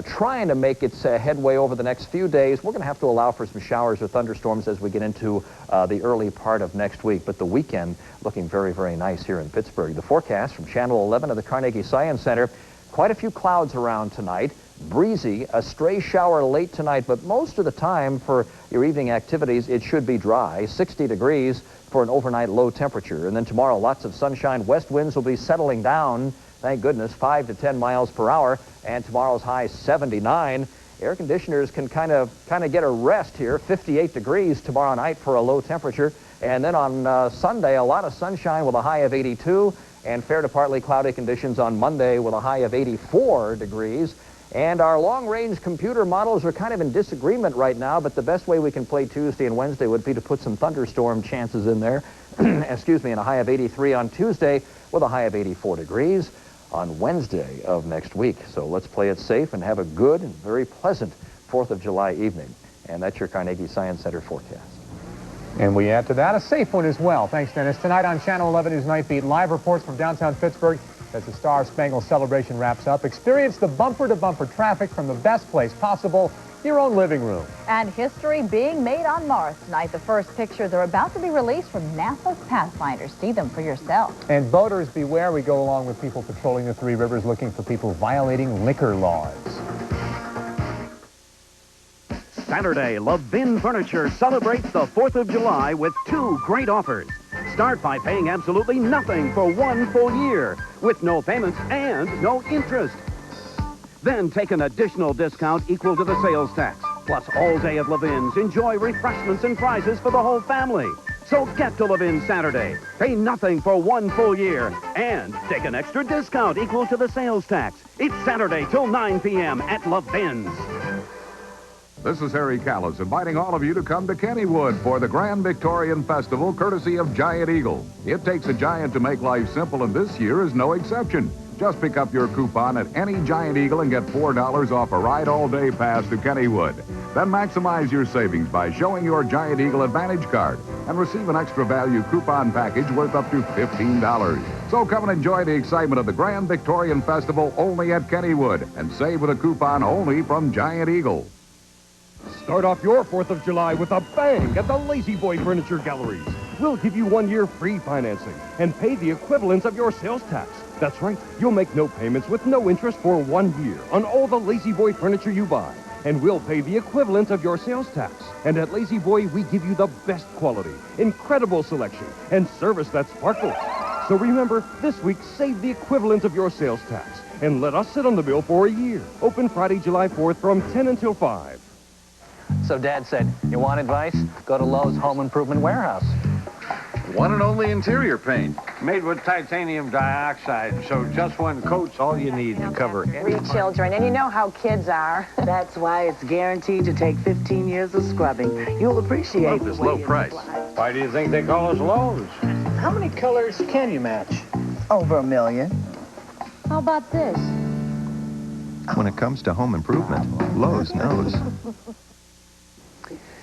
trying to make its headway over the next few days. We're going to have to allow for some showers or thunderstorms as we get into the early part of next week. But the weekend looking very, very nice here in Pittsburgh. The forecast from Channel 11 of the Carnegie Science Center. Quite a few clouds around tonight. Breezy, a stray shower late tonight, but most of the time for your evening activities, it should be dry. 60 degrees for an overnight low temperature. And then tomorrow, lots of sunshine. West winds will be settling down, thank goodness, 5 to 10 miles per hour. And tomorrow's high 79. Air conditioners can kind of get a rest here. 58 degrees tomorrow night for a low temperature. And then on Sunday, a lot of sunshine with a high of 82. And fair to partly cloudy conditions on Monday with a high of 84 degrees. And our long-range computer models are kind of in disagreement right now, but the best way we can play Tuesday and Wednesday would be to put some thunderstorm chances in there. Excuse me, and a high of 83 on Tuesday with a high of 84 degrees on Wednesday of next week. So let's play it safe and have a good and very pleasant 4th of July evening. And that's your Carnegie Science Center forecast. And we add to that a safe one as well. Thanks, Dennis. Tonight on Channel 11 News Night Beat, live reports from downtown Pittsburgh as the Star Spangled celebration wraps up. Experience the bumper-to-bumper traffic from the best place possible, your own living room. And history being made on Mars tonight. The first pictures are about to be released from NASA's Pathfinder. See them for yourself. And boaters beware. We go along with people patrolling the Three Rivers looking for people violating liquor laws. Saturday, Levin Furniture celebrates the 4th of July with 2 great offers. Start by paying absolutely nothing for 1 full year with no payments and no interest. Then take an additional discount equal to the sales tax. Plus, all day at Levin's, enjoy refreshments and prizes for the whole family. So get to Levin Saturday. Pay nothing for 1 full year and take an extra discount equal to the sales tax. It's Saturday till 9 p.m. at Levin's. This is Harry Callis inviting all of you to come to Kennywood for the Grand Victorian Festival, courtesy of Giant Eagle. It takes a giant to make life simple, and this year is no exception. Just pick up your coupon at any Giant Eagle and get $4 off a ride-all-day pass to Kennywood. Then maximize your savings by showing your Giant Eagle Advantage card and receive an extra value coupon package worth up to $15. So come and enjoy the excitement of the Grand Victorian Festival only at Kennywood and save with a coupon only from Giant Eagle. Start off your 4th of July with a bang at the Lazy Boy Furniture Galleries. We'll give you 1 year free financing and pay the equivalent of your sales tax. That's right, you'll make no payments with no interest for 1 year on all the Lazy Boy furniture you buy. And we'll pay the equivalent of your sales tax. And at Lazy Boy, we give you the best quality, incredible selection, and service that sparkles. So remember, this week, save the equivalent of your sales tax and let us sit on the bill for a year. Open Friday, July 4th from 10 until 5. So Dad said, you want advice? Go to Lowe's Home Improvement Warehouse. One and only interior paint. Made with titanium dioxide, so just one coat's all you need to cover any 3 children, and you know how kids are. That's why it's guaranteed to take 15 years of scrubbing. You'll appreciate Love this low price. Why do you think they call us Lowe's? How many colors can you match? Over 1 million. How about this? When it comes to home improvement, Lowe's knows.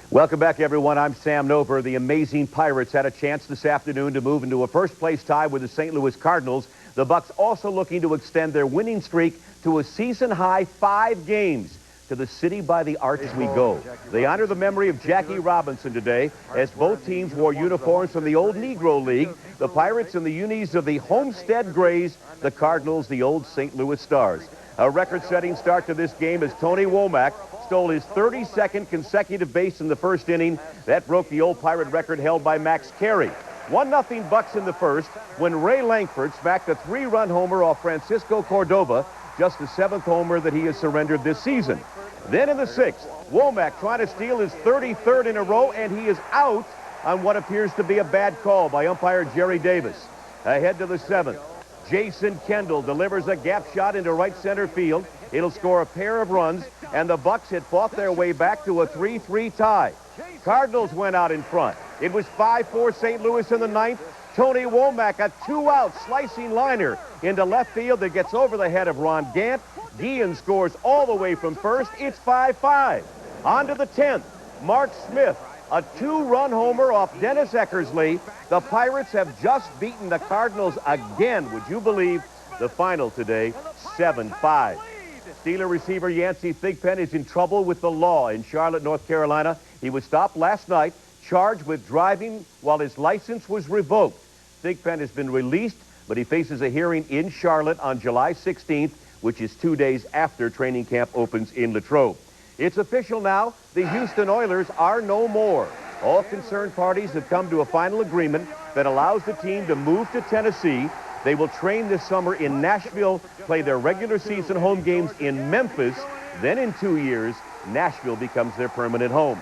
Welcome back, everyone. I'm Sam Nover. The amazing Pirates had a chance this afternoon to move into a first-place tie with the St. Louis Cardinals. The Bucks also looking to extend their winning streak to a season-high 5 games. To the city by the arch we go. They honor the memory of Jackie Robinson today as both teams wore uniforms from the old Negro League. The Pirates in the unis of the Homestead Grays, the Cardinals the old St. Louis Stars. A record-setting start to this game as Tony Womack stole his 32nd consecutive base in the first inning. That broke the old Pirate record held by Max Carey. 1-0 Bucks in the first when Ray Langford smacked a 3-run homer off Francisco Cordova, just the 7th homer that he has surrendered this season. Then in the 6th, Womack trying to steal his 33rd in a row, and he is out on what appears to be a bad call by umpire Jerry Davis. Ahead to the 7th. Jason Kendall delivers a gap shot into right center field. It'll score a pair of runs, and the Bucks had fought their way back to a 3-3 tie. Cardinals went out in front. It was 5-4 St. Louis in the 9th. Tony Womack, a 2-out slicing liner into left field that gets over the head of Ron Gant. Guillen scores all the way from first. It's 5-5. On to the 10th. Mark Smith, a 2-run homer off Dennis Eckersley. The Pirates have just beaten the Cardinals again. Would you believe the final today? 7-5. Steeler receiver Yancey Thigpen is in trouble with the law in Charlotte, North Carolina. He was stopped last night, charged with driving while his license was revoked. Thigpen has been released, but he faces a hearing in Charlotte on July 16th, which is 2 days after training camp opens in Latrobe. It's official now. The Houston Oilers are no more. All concerned parties have come to a final agreement that allows the team to move to Tennessee. They will train this summer in Nashville, play their regular season home games in Memphis. Then in 2 years, Nashville becomes their permanent home.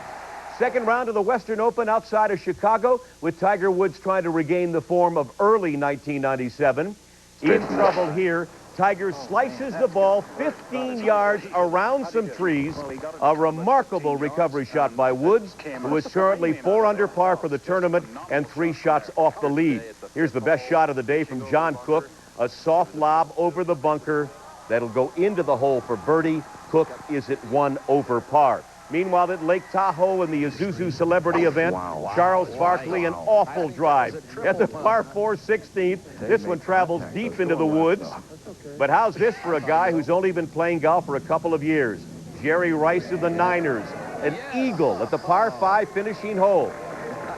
Second round of the Western Open outside of Chicago, with Tiger Woods trying to regain the form of early 1997. In trouble here, Tiger slices the ball 15 yards around some trees. A remarkable recovery shot by Woods, who is currently 4 under par for the tournament and 3 shots off the lead. Here's the best shot of the day from John Cook. A soft lob over the bunker that'll go into the hole for birdie. Cook is at 1 over par. Meanwhile, at Lake Tahoe in the Isuzu Celebrity event, Charles Barkley, an awful drive at the par 4 16th. This one travels deep into the woods. But how's this for a guy who's only been playing golf for a couple of years? Jerry Rice of the Niners, an eagle at the par 5 finishing hole.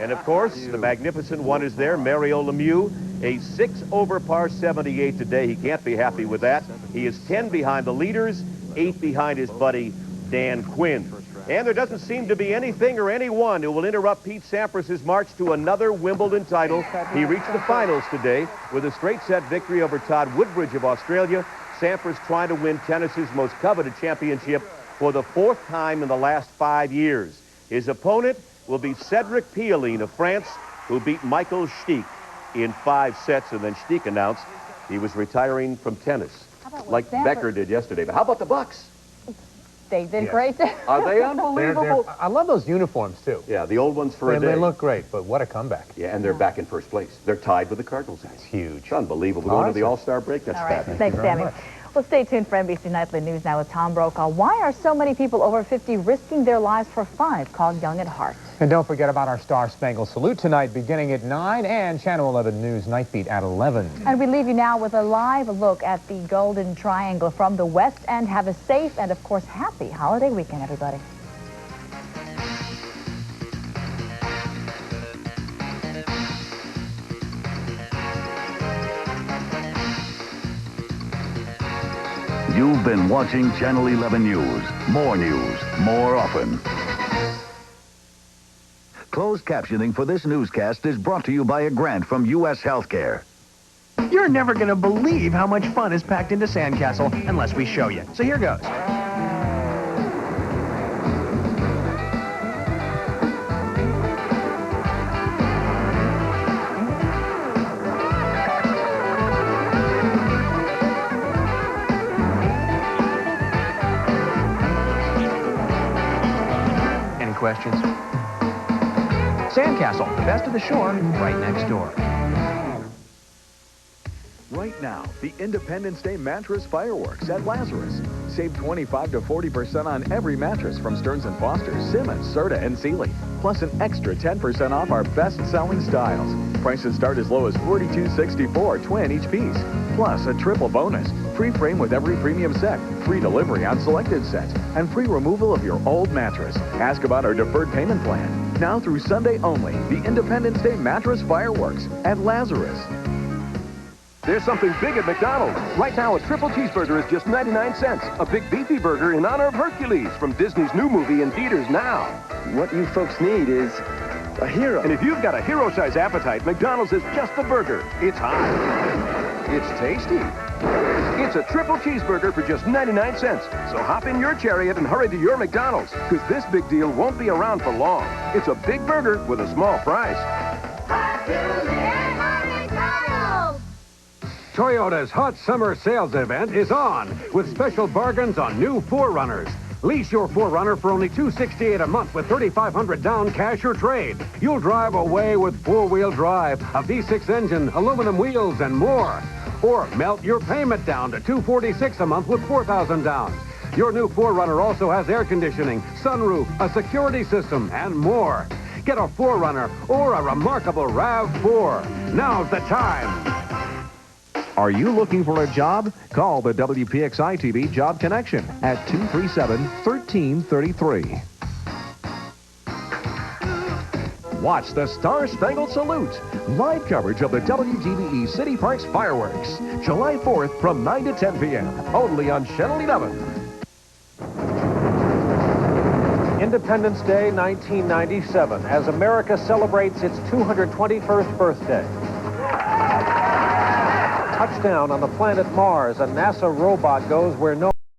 And of course, the magnificent one is there, Mario Lemieux, a 6 over par 78 today. He can't be happy with that. He is 10 behind the leaders, 8 behind his buddy Dan Quinn. And there doesn't seem to be anything or anyone who will interrupt Pete Sampras's march to another Wimbledon title. He reached the finals today with a straight set victory over Todd Woodbridge of Australia. Sampras trying to win tennis's most coveted championship for the 4th time in the last 5 years. His opponent will be Cedric Pioline of France, who beat Michael Stich in 5 sets, and then Stich announced he was retiring from tennis, like Becker did yesterday. But how about the Bucks? They did great. Are they unbelievable? I love those uniforms, too. Yeah, the old ones for a day. They look great, but what a comeback. Yeah, and they're back in first place. They're tied with the Cardinals. That's huge. It's unbelievable. Going to the All-Star break, that's fabulous. Thanks, Sammy. Well, stay tuned for NBC Nightly News now with Tom Brokaw. Why are so many people over 50 risking their lives for fun? It's called Young at Heart. And don't forget about our Star Spangled Salute tonight beginning at 9 and Channel 11 News Night Beat at 11. And we leave you now with a live look at the Golden Triangle from the West End. Have a safe and, of course, happy holiday weekend, everybody. You've been watching Channel 11 News. News, more often. Closed captioning for this newscast is brought to you by a grant from U.S. Healthcare. You're never going to believe how much fun is packed into Sandcastle unless we show you. So here goes. Any questions? Sandcastle, the best of the shore, right next door. Right now, the Independence Day mattress fireworks at Lazarus. Save 25 to 40% on every mattress from Stearns & Foster, Simmons, Serta, and Sealy. Plus an extra 10% off our best-selling styles. Prices start as low as $42.64 twin each piece. Plus a triple bonus. Free frame with every premium set. Free delivery on selected sets. And free removal of your old mattress. Ask about our deferred payment plan. Now through Sunday only, the Independence Day mattress fireworks at Lazarus. There's something big at McDonald's. Right now, a triple cheeseburger is just 99 cents. A big beefy burger in honor of Hercules from Disney's new movie in theaters now. What you folks need is a hero. And if you've got a hero-size appetite, McDonald's is just the burger. It's hot. It's tasty. It's a triple cheeseburger for just 99 cents. So hop in your chariot and hurry to your McDonald's, because this big deal won't be around for long. It's a big burger with a small price. Toyota's hot summer sales event is on with special bargains on new 4Runners. Lease your 4Runner for only $268 a month with $3,500 down cash or trade. You'll drive away with 4-wheel drive, a V6 engine, aluminum wheels, and more. Or melt your payment down to $246 a month with $4,000 down. Your new 4Runner also has air conditioning, sunroof, a security system, and more. Get a 4Runner or a remarkable RAV4. Now's the time. Are you looking for a job? Call the WPXI TV Job Connection at 237-1333. Watch the Star-Spangled Salute. Live coverage of the WTAE City Parks fireworks. July 4th from 9 to 10 p.m. Only on Channel 11. Independence Day, 1997, as America celebrates its 221st birthday. Touchdown on the planet Mars, a NASA robot goes where no